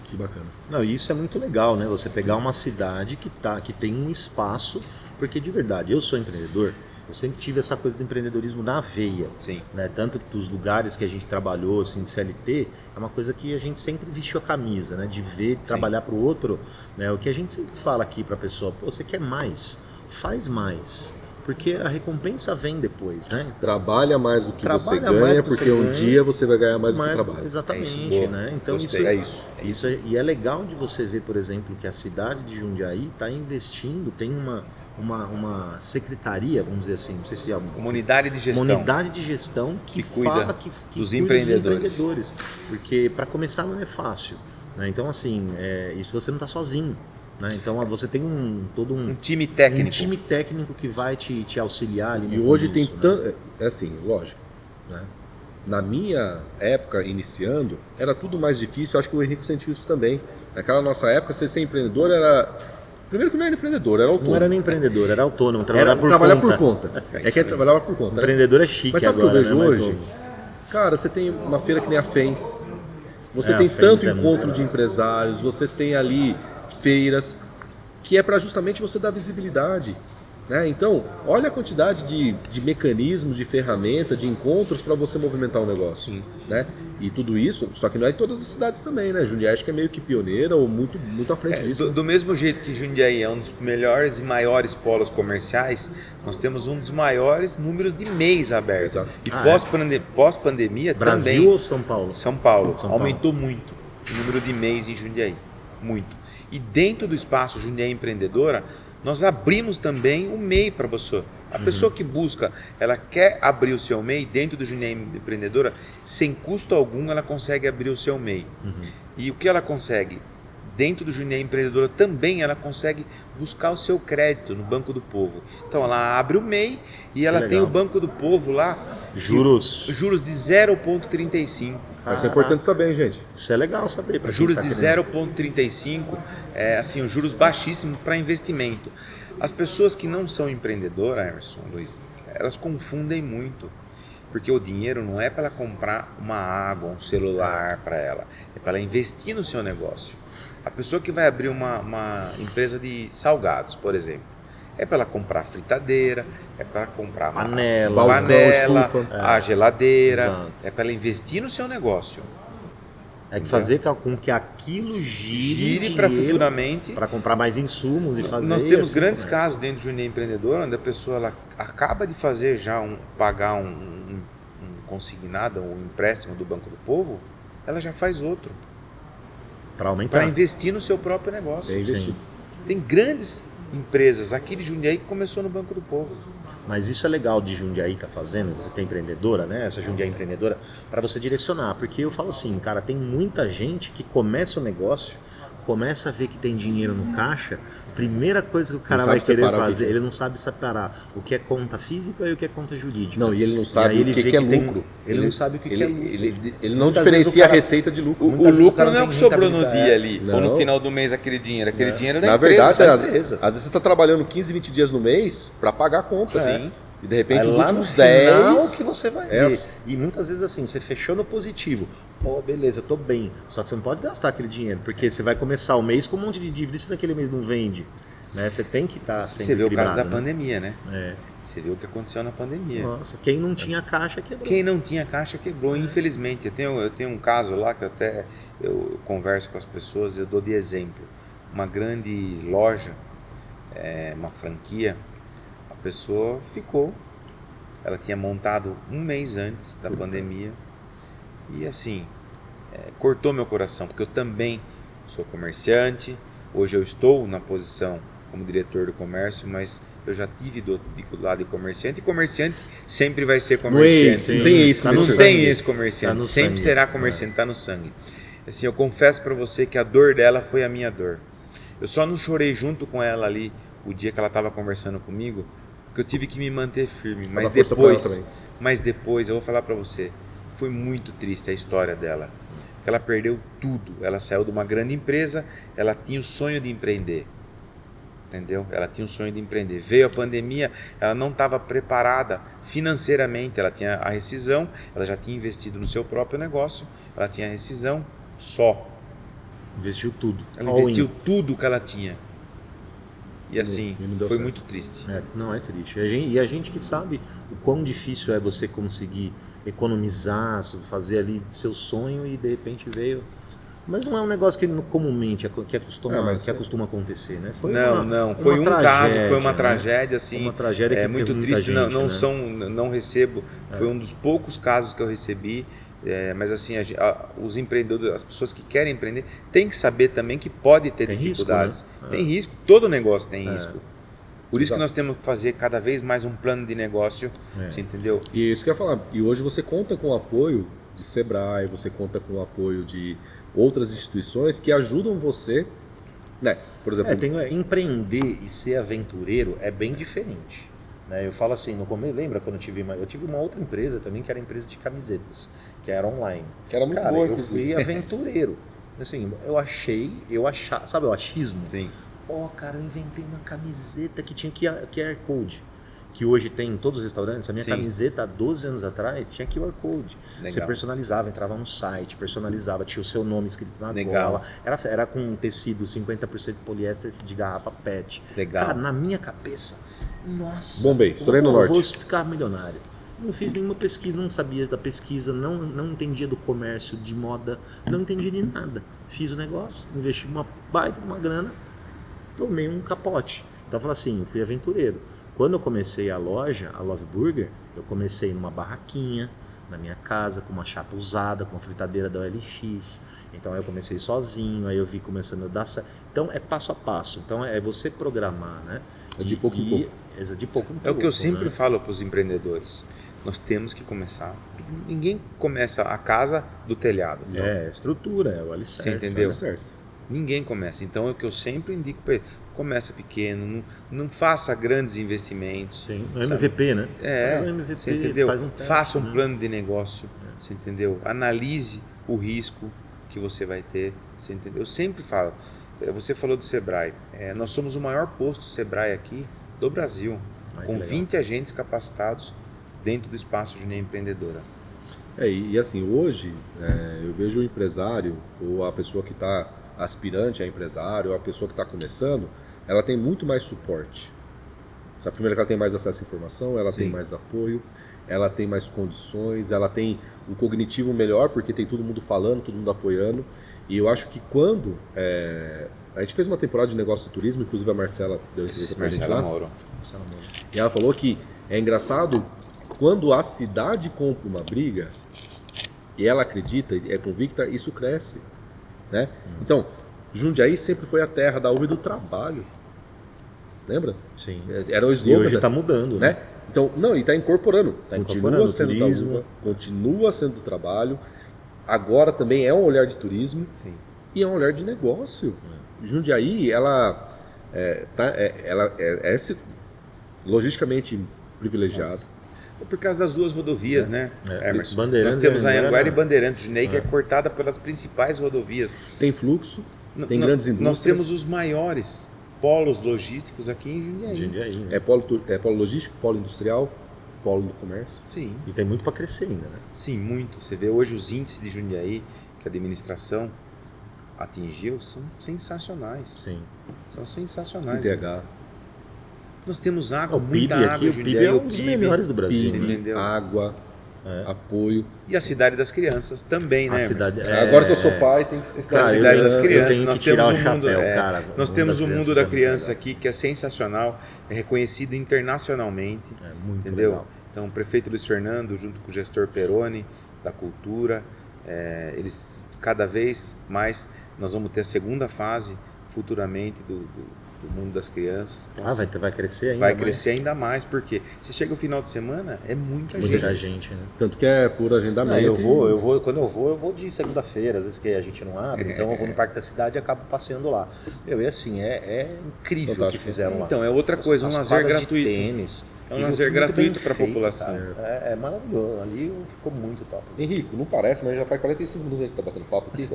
B: Que bacana.
C: Não, isso é muito legal, né? Você pegar uma cidade que tem um espaço, porque de verdade, eu sou empreendedor, eu sempre tive essa coisa do empreendedorismo na veia.
A: Sim.
C: Né? Tanto dos lugares que a gente trabalhou, assim, de CLT, é uma coisa que a gente sempre vestiu a camisa, né? De ver, trabalhar para o outro. Né? O que a gente sempre fala aqui para a pessoa, pô, você quer mais? Faz mais. Porque a recompensa vem depois, né?
B: Trabalha mais do que você
C: Trabalha
B: ganha,
C: mais do que
B: porque
C: você
B: um
C: ganha,
B: dia você vai ganhar mais do que trabalha.
C: Exatamente, né? Então
A: Gostei.
C: isso e é legal de você ver, por exemplo, que a cidade de Jundiaí está investindo, tem uma secretaria, vamos dizer assim, não sei se é
A: uma unidade de gestão.
C: Uma unidade de gestão que
A: cuida
C: fala que
A: dos
C: cuida
A: empreendedores.
C: Porque para começar não é fácil, né? Então assim, isso você não está sozinho. Né? Então você tem todo um
A: time técnico.
C: Um time técnico que vai te auxiliar ali no
B: E hoje
C: começo,
B: tem
C: né?
B: tanto. É assim, lógico. Né? Na minha época, iniciando, era tudo mais difícil. Eu acho que o Henrique sentiu isso também. Naquela nossa época, você ser empreendedor era. Primeiro que não era empreendedor, era autônomo.
C: Não era nem empreendedor, era autônomo,
B: Trabalhar por conta. É que trabalhava por conta.
C: Empreendedor é chique.
B: Mas sabe
C: agora,
B: o que eu vejo
C: né?
B: hoje? Cara, você tem uma feira que nem a FENS. Você
C: A
B: tem
C: FENS
B: tanto
C: é
B: encontro
C: muito
B: de empresários, você tem ali feiras, que é para justamente você dar visibilidade. Né? Então, olha a quantidade de mecanismos, de ferramenta, de encontros para você movimentar o negócio. Né? E tudo isso, só que não é em todas as cidades também, né? Jundiaí acho que é meio que pioneira ou muito à frente disso.
A: Do mesmo jeito que Jundiaí é um dos melhores e maiores polos comerciais, nós temos um dos maiores números de MEIs abertos.
B: Exato.
A: E pós-pandemia
C: Brasil
A: também.
C: ou São Paulo?
A: São Paulo.
C: São Paulo.
A: Aumentou muito o número de MEIs em Jundiaí. Muito. E dentro do espaço Jundiaí Empreendedora, nós abrimos também o MEI para a pessoa. A pessoa que busca, ela quer abrir o seu MEI dentro do Jundiaí Empreendedora, sem custo algum ela consegue abrir o seu MEI. E o que ela consegue? Dentro do Jundiaí Empreendedora também ela consegue buscar o seu crédito no Banco do Povo. Então ela abre o MEI e ela tem o Banco do Povo lá.
C: Juros.
A: Juros de 0,35.
B: Isso é importante saber, hein, gente.
C: Isso é legal saber. Pra
A: Juros
C: quem
A: de
C: tá
A: 0,35, assim, os juros baixíssimos para investimento. As pessoas que não são empreendedoras, Emerson, Luiz, elas confundem muito. Porque o dinheiro não é para ela comprar uma água, um celular para ela. É para ela investir no seu negócio. A pessoa que vai abrir uma empresa de salgados, por exemplo, é para ela comprar fritadeira, é para comprar
C: Panela,
A: panela,
B: estufa.
A: a geladeira.
C: Exato.
A: É para ela investir no seu negócio.
C: É que fazer com que aquilo gire
A: Para futuramente.
C: para comprar mais insumos e fazer.
A: Nós temos
C: assim
A: grandes
C: começa.
A: casos dentro do Jundiaí Empreendedor, onde a pessoa ela acaba de fazer já pagar um consignado, um empréstimo do Banco do Povo, ela já faz outro
C: Para aumentar.
A: para investir no seu próprio negócio.
B: É investir.
C: Sim.
A: Tem grandes empresas aqui de Jundiaí que começou no Banco do Povo.
C: Mas isso é legal de Jundiaí tá fazendo, você tem empreendedora, né? Essa Jundiaí empreendedora, para você direcionar. Porque eu falo assim, cara, tem muita gente que começa o negócio, começa a ver que tem dinheiro no caixa, primeira coisa que o cara
B: Não
C: vai
B: sabe
C: querer
B: separar o que
C: fazer,
B: é.
C: ele não sabe separar o que é conta física e o que é conta jurídica.
B: Não, e ele não
C: E
B: sabe
C: aí ele
B: o que,
C: vê
B: que é
C: que tem-
B: lucro.
C: ele não sabe o que é lucro.
B: Ele não
C: Muitas vezes
B: diferencia
C: o cara-
B: a receita de lucro.
A: O
C: Muitas vezes o
A: lucro
C: cara
A: não é
C: não
A: o que
C: tem
A: sobrou no
C: rentabilidade.
A: dia ali, ou no
B: Não.
A: final do mês aquele dinheiro. Aquele dinheiro é da
B: Na
A: empresa.
B: verdade,
A: sabe?
C: da empresa.
B: às vezes você está trabalhando 15, 20 dias no mês para pagar a conta.
A: Sim.
B: E de repente
C: Aí
B: os
C: lá no
B: últimos
C: final
B: 10...
C: que você vai
B: É.
C: ver. E muitas vezes assim, você fechou no positivo. Pô, beleza, tô bem. Só que você não pode gastar aquele dinheiro, porque você vai começar o mês com um monte de dívida e se naquele mês não vende. Né? Você tem que estar sempre
A: Você vê o caso
C: equilibrado,
A: da
C: né?
A: pandemia, né?
C: É.
A: Você viu o que aconteceu na pandemia.
C: Nossa, quem não tinha caixa quebrou.
A: Quem não tinha caixa quebrou, infelizmente. Eu tenho um caso lá que eu converso com as pessoas, eu dou de exemplo. Uma grande loja, uma franquia, a pessoa ficou. Ela tinha montado um mês antes da pandemia. E assim, cortou meu coração, porque eu também sou comerciante, hoje eu estou na posição como diretor do comércio, mas eu já tive do lado de comerciante, e comerciante sempre vai ser comerciante.
B: Não tem ex-comerciante.
A: Não tem ex-comerciante,
C: Tá no
A: sempre
C: sangue.
A: será comerciante, está no sangue. Assim, eu confesso para você que a dor dela foi a minha dor. Eu só não chorei junto com ela ali o dia que ela estava conversando comigo, porque eu tive que me manter firme. Mas depois, eu vou falar para você, foi muito triste a história dela. Ela perdeu tudo. Ela saiu de uma grande empresa, ela tinha o sonho de empreender. Entendeu? Ela tinha um sonho de empreender. Veio a pandemia, ela não estava preparada financeiramente, ela tinha a rescisão, ela já tinha investido no seu próprio negócio, ela tinha a rescisão só.
C: Investiu tudo.
A: Ela investiu tudo que ela tinha. E assim,
B: não deu
A: foi
B: certo.
A: muito triste.
C: Não é triste. E a gente que sabe o quão difícil é você conseguir economizar, fazer ali seu sonho e de repente veio... Mas não é um negócio que comumente costuma acontecer, né? Foi
A: foi um caso, foi uma
C: né?
A: tragédia assim,
C: Uma tragédia que
A: é muito
C: teve muita
A: triste,
C: gente,
A: não recebo, foi um dos poucos casos que eu recebi, mas assim, os empreendedores, as pessoas que querem empreender, têm que saber também que pode ter
C: Tem
A: dificuldades,
C: risco, né?
A: Tem risco, todo negócio tem risco. Por isso
B: Exato.
A: que nós temos que fazer cada vez mais um plano de negócio, você entendeu?
B: E isso que eu ia falar. E hoje você conta com o apoio de Sebrae, você conta com o apoio de outras instituições que ajudam você, né? Por exemplo,
C: empreender e ser aventureiro é bem diferente. Né? Eu falo assim, no começo, lembra quando eu tive uma outra empresa também que era empresa de camisetas, que era online.
B: Que era muito
C: Cara,
B: boa,
C: eu
B: inclusive.
C: fui aventureiro. Assim, sabe o achismo?
A: Sim.
C: Cara, eu inventei uma camiseta que tinha QR Code. Que hoje tem em todos os restaurantes. A minha
A: Sim.
C: camiseta, há 12 anos atrás, tinha QR Code.
A: Legal.
C: Você personalizava, entrava no site, personalizava, tinha o seu nome escrito na
A: Legal.
C: gola. Era com tecido 50% poliéster de garrafa PET.
A: Legal.
C: Cara, na minha cabeça, nossa,
B: Bombei, estourei no
C: eu
B: norte.
C: vou ficar milionário. Não fiz nenhuma pesquisa, não sabia da pesquisa, não entendia do comércio, de moda, não entendia de nada. Fiz o negócio, investi uma baita de uma grana, tomei um capote. Então eu falei assim, eu fui aventureiro. Quando eu comecei a loja, a Love Burger, eu comecei numa barraquinha, na minha casa, com uma chapa usada, com uma fritadeira da OLX. Então aí eu comecei sozinho, aí eu vi começando a dar certo. Então é passo a passo. Então é você programar, né?
B: É de pouco em pouco.
C: De pouco em pouco.
A: É o que eu sempre
C: né?
A: falo para os empreendedores. Nós temos que começar. Ninguém começa a casa do telhado.
C: É estrutura, é o alicerce.
A: Você entendeu?
B: Certo.
A: Ninguém começa. Então é o que eu sempre indico para ele. Começa pequeno, não faça grandes investimentos.
C: Sim, um MVP, né?
A: Faz
C: um MVP,
A: você entendeu?
C: faz um teste,
A: Faça um
C: né?
A: plano de negócio, você entendeu? Analise o risco que você vai ter, você entendeu? Eu sempre falo, você falou do Sebrae, nós somos o maior posto Sebrae aqui do Brasil, com 20 agentes capacitados dentro do espaço de Jundiaí Empreendedora.
B: E assim, hoje eu vejo o empresário ou a pessoa que está aspirante a empresário, ou a pessoa que está começando, ela tem muito mais suporte. Primeiro que ela tem mais acesso à informação, ela tem mais apoio, ela tem mais condições, ela tem o cognitivo melhor, porque tem todo mundo falando, todo mundo apoiando. E eu acho que quando... a gente fez uma temporada de negócio de turismo, inclusive a Marcela deu entrevista pra gente lá.
A: Mauro.
B: E ela falou que é engraçado quando a cidade compra uma briga e ela acredita, é convicta, isso cresce. Né? Então, Jundiaí sempre foi a terra da uva e do trabalho. Lembra?
C: Sim.
B: Era o
C: E
B: slogan.
C: hoje está mudando, né?
B: Então, e está incorporando.
C: Tá
B: Continua
C: incorporando
B: sendo
C: turismo.
B: da uva, continua sendo do trabalho. Agora também é um olhar de turismo.
A: Sim.
B: E é um olhar de negócio. Jundiaí, ela é logisticamente privilegiada.
A: É por causa das duas rodovias, né, Emerson?
C: Bandeirantes
A: Nós temos a
C: e
A: Anhanguera e
C: Anhanguera.
A: Bandeirantes, Jundiaí, que é cortada pelas principais rodovias.
B: Tem fluxo, tem
A: N-
B: grandes indústrias.
A: Nós temos os maiores polos logísticos aqui em Jundiaí.
C: Jundiaí, né?
B: É polo logístico, polo industrial, polo do comércio.
A: Sim,
C: E tem muito para crescer ainda, né?
A: sim, muito. Você vê hoje os índices de Jundiaí que a administração atingiu, são sensacionais.
C: Sim.
A: São sensacionais.
B: IDH,
A: Nós temos água,
C: O
A: muita
C: PIB
A: água
C: aqui,
A: em
C: o PIB
A: Jundiaí,
C: é um dos melhores do Brasil,
B: PIB,
C: né?
A: entendeu?
B: água, apoio.
A: E a cidade das crianças também, né?
C: A cidade
B: Agora que eu sou pai, tem que ser
C: Cara,
A: A
C: eu
A: cidade
C: tenho-
A: das
C: eu
A: crianças.
C: tenho
A: Nós
C: que tirar
A: temos
C: o
A: o mundo,
C: chapéu, cara.
A: nós
C: O mundo
A: temos
C: das
A: o mundo
C: crianças
A: da
C: é muito
A: criança
C: legal.
A: aqui que é sensacional, é reconhecido internacionalmente,
C: É muito
A: entendeu?
C: legal.
A: Então, o prefeito Luiz Fernando, junto com o gestor Peroni da Cultura, Eles cada vez mais, nós vamos ter a segunda fase futuramente do mundo das crianças. Então,
C: vai crescer ainda
A: vai
C: mais?
A: crescer ainda mais, porque se chega o final de semana, é muita
C: gente, né?
B: Tanto que é por agendamento.
C: Quando eu vou de segunda-feira, às vezes que a gente não abre, então eu vou no Parque da Cidade e acabo passeando lá. E assim, é incrível o que fizeram lá.
A: Então, é outra coisa, um lazer gratuito.
C: Tênis,
A: é um lazer gratuito para a população.
C: É maravilhoso, ali ficou muito top.
B: Henrico, não parece, mas já faz 45 minutos que a gente tá batendo papo aqui.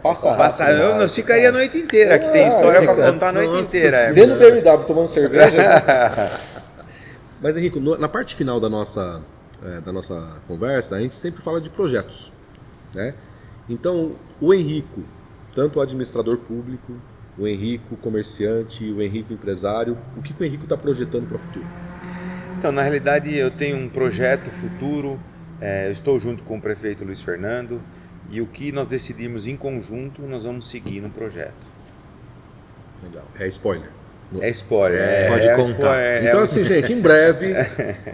B: Passa rápido.
A: Nós ficaria a noite inteira, que tem história para contar a noite inteira.
B: Vendo o BMW tomando cerveja. Mas, Henrico, na parte final da nossa conversa, a gente sempre fala de projetos, né? Então, o Henrico, tanto o administrador público, o Henrico comerciante, o Henrico empresário, o que o Henrico está projetando para o futuro?
A: Então, na realidade, eu tenho um projeto futuro, eu estou junto com o prefeito Luiz Fernando, e o que nós decidimos em conjunto, nós vamos seguir no projeto.
C: Legal.
B: É spoiler.
A: É spoiler.
C: Pode contar.
B: Então, assim, gente, em breve,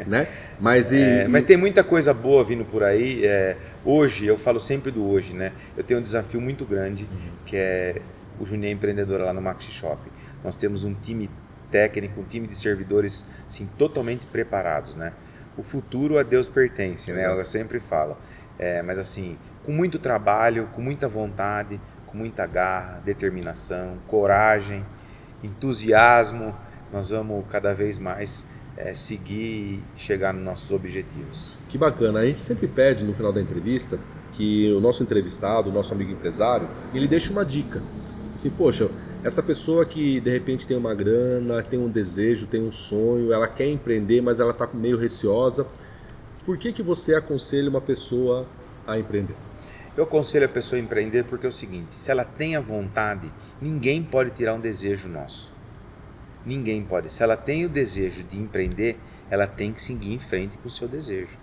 B: né? Mas
A: tem muita coisa boa vindo por aí. Hoje, eu falo sempre do hoje, né? Eu tenho um desafio muito grande, que é o Juninho Empreendedora lá no Maxi Shop. Nós temos um time técnico, um time de servidores assim, totalmente preparados, né? O futuro a Deus pertence, né? Eu sempre falo. Mas assim, com muito trabalho, com muita vontade, com muita garra, determinação, coragem, entusiasmo, nós vamos cada vez mais seguir e chegar nos nossos objetivos.
B: Que bacana. A gente sempre pede no final da entrevista que o nosso entrevistado, o nosso amigo empresário, ele deixe uma dica. Assim, poxa, essa pessoa que de repente tem uma grana, tem um desejo, tem um sonho, ela quer empreender, mas ela está meio receosa. Por que você aconselha uma pessoa a empreender?
A: Eu aconselho a pessoa a empreender porque é o seguinte, se ela tem a vontade, ninguém pode tirar um desejo nosso. Ninguém pode. Se ela tem o desejo de empreender, ela tem que seguir em frente com o seu desejo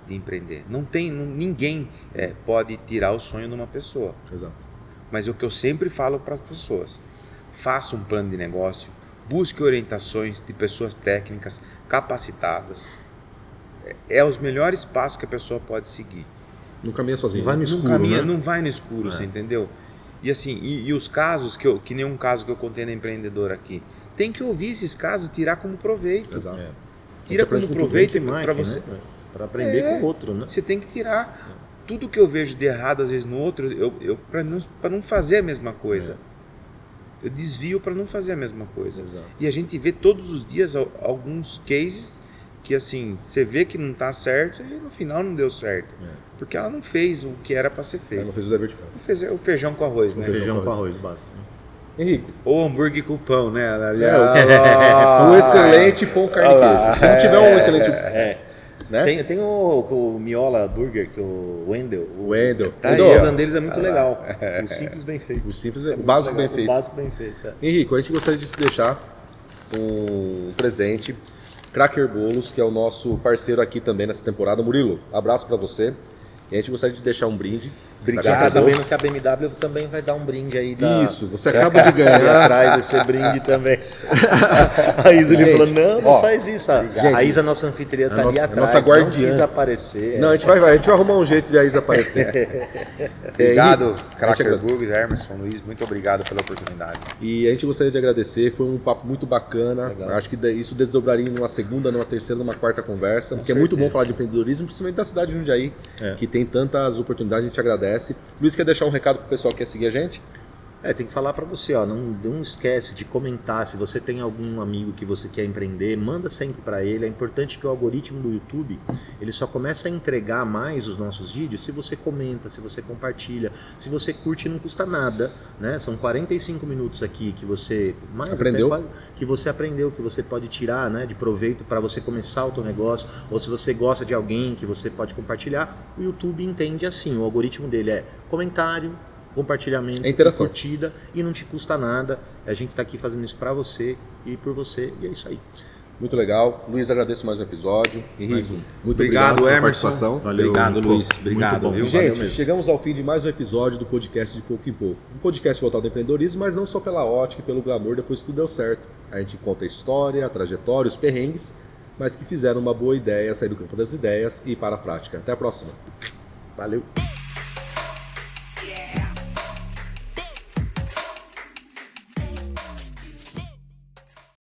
A: de empreender. Ninguém pode tirar o sonho de uma pessoa.
B: Exato.
A: Mas o que eu sempre falo para as pessoas, faça um plano de negócio, busque orientações de pessoas técnicas, capacitadas. É os melhores passos que a pessoa pode seguir.
B: Não caminha sozinho.
C: Vai no escuro, né?
A: Não vai no escuro, você entendeu? E assim, e os casos, que nem um caso que eu contei na empreendedora aqui, tem que ouvir esses casos e tirar como proveito.
B: Exato.
A: Tira como proveito para você.
C: Né? Para aprender com o outro, né?
A: Você tem que tirar tudo que eu vejo de errado às vezes no outro, para não fazer a mesma coisa. Eu desvio para não fazer a mesma coisa.
C: Exato.
A: E a gente vê todos os dias alguns cases que assim, você vê que não está certo e no final não deu certo. Porque ela não fez o que era para ser feito.
B: Ela não fez o dever de casa.
A: Fez o feijão com arroz, né?
C: Feijão com arroz básico.
B: Henrico.
A: Ou hambúrguer com pão, né?
B: Um excelente pão carne e queijo. Se não tiver um excelente...
C: Né? Tem o Miola Burger, que o Wendel.
B: O
C: slogan deles é muito legal. O simples bem feito.
B: O básico bem feito.
C: O básico bem feito.
B: Henrico, a gente gostaria de te deixar um presente. Cracker Bolos, que é o nosso parceiro aqui também nessa temporada. Murilo, abraço pra você. E a gente gostaria de deixar um brinde.
C: Obrigado. Sabendo que a BMW também vai dar um brinde aí.
B: Isso, você acaba de ganhar.
C: Atrás desse brinde também. A Isa falou, não faz isso. A Isa, nossa anfitriã, tá ali atrás.
B: Nossa guardiã.
C: Não quis aparecer.
B: Não, a gente vai arrumar um jeito de a Isa aparecer.
A: Obrigado, Cracker Burgers, Emerson, Luiz, muito obrigado pela oportunidade.
B: E a gente gostaria de agradecer, foi um papo muito bacana. Legal. Acho que isso desdobraria numa segunda, numa terceira, numa quarta conversa. Porque é muito bom falar de empreendedorismo, principalmente da cidade de Jundiaí, que tem tantas oportunidades, a gente agradece. Luiz, quer deixar um recado pro pessoal que quer seguir a gente?
C: Tem que falar para você, não esquece de comentar. Se você tem algum amigo que você quer empreender, manda sempre para ele. É importante que o algoritmo do YouTube, ele só começa a entregar mais os nossos vídeos se você comenta, se você compartilha, se você curte, não custa nada, né? São 45 minutos aqui que você que você aprendeu, que você pode tirar, né, de proveito para você começar o teu negócio, ou se você gosta de alguém que você pode compartilhar. O YouTube entende assim, o algoritmo dele é comentário, compartilhamento, curtida, e não te custa nada. A gente está aqui fazendo isso para você e por você, e é isso aí.
B: Muito legal. Luiz, agradeço mais um episódio. Henrique, muito
A: obrigado pela
B: Emerson.
A: participação. Valeu, obrigado, Luiz. Obrigado, viu?
B: Gente, chegamos ao fim de mais um episódio do podcast de Pouco em Pouco. Um podcast voltado ao empreendedorismo, mas não só pela ótica e pelo glamour, depois que tudo deu certo. A gente conta a história, a trajetória, os perrengues, mas que fizeram uma boa ideia sair do campo das ideias e ir para a prática. Até a próxima.
C: Valeu.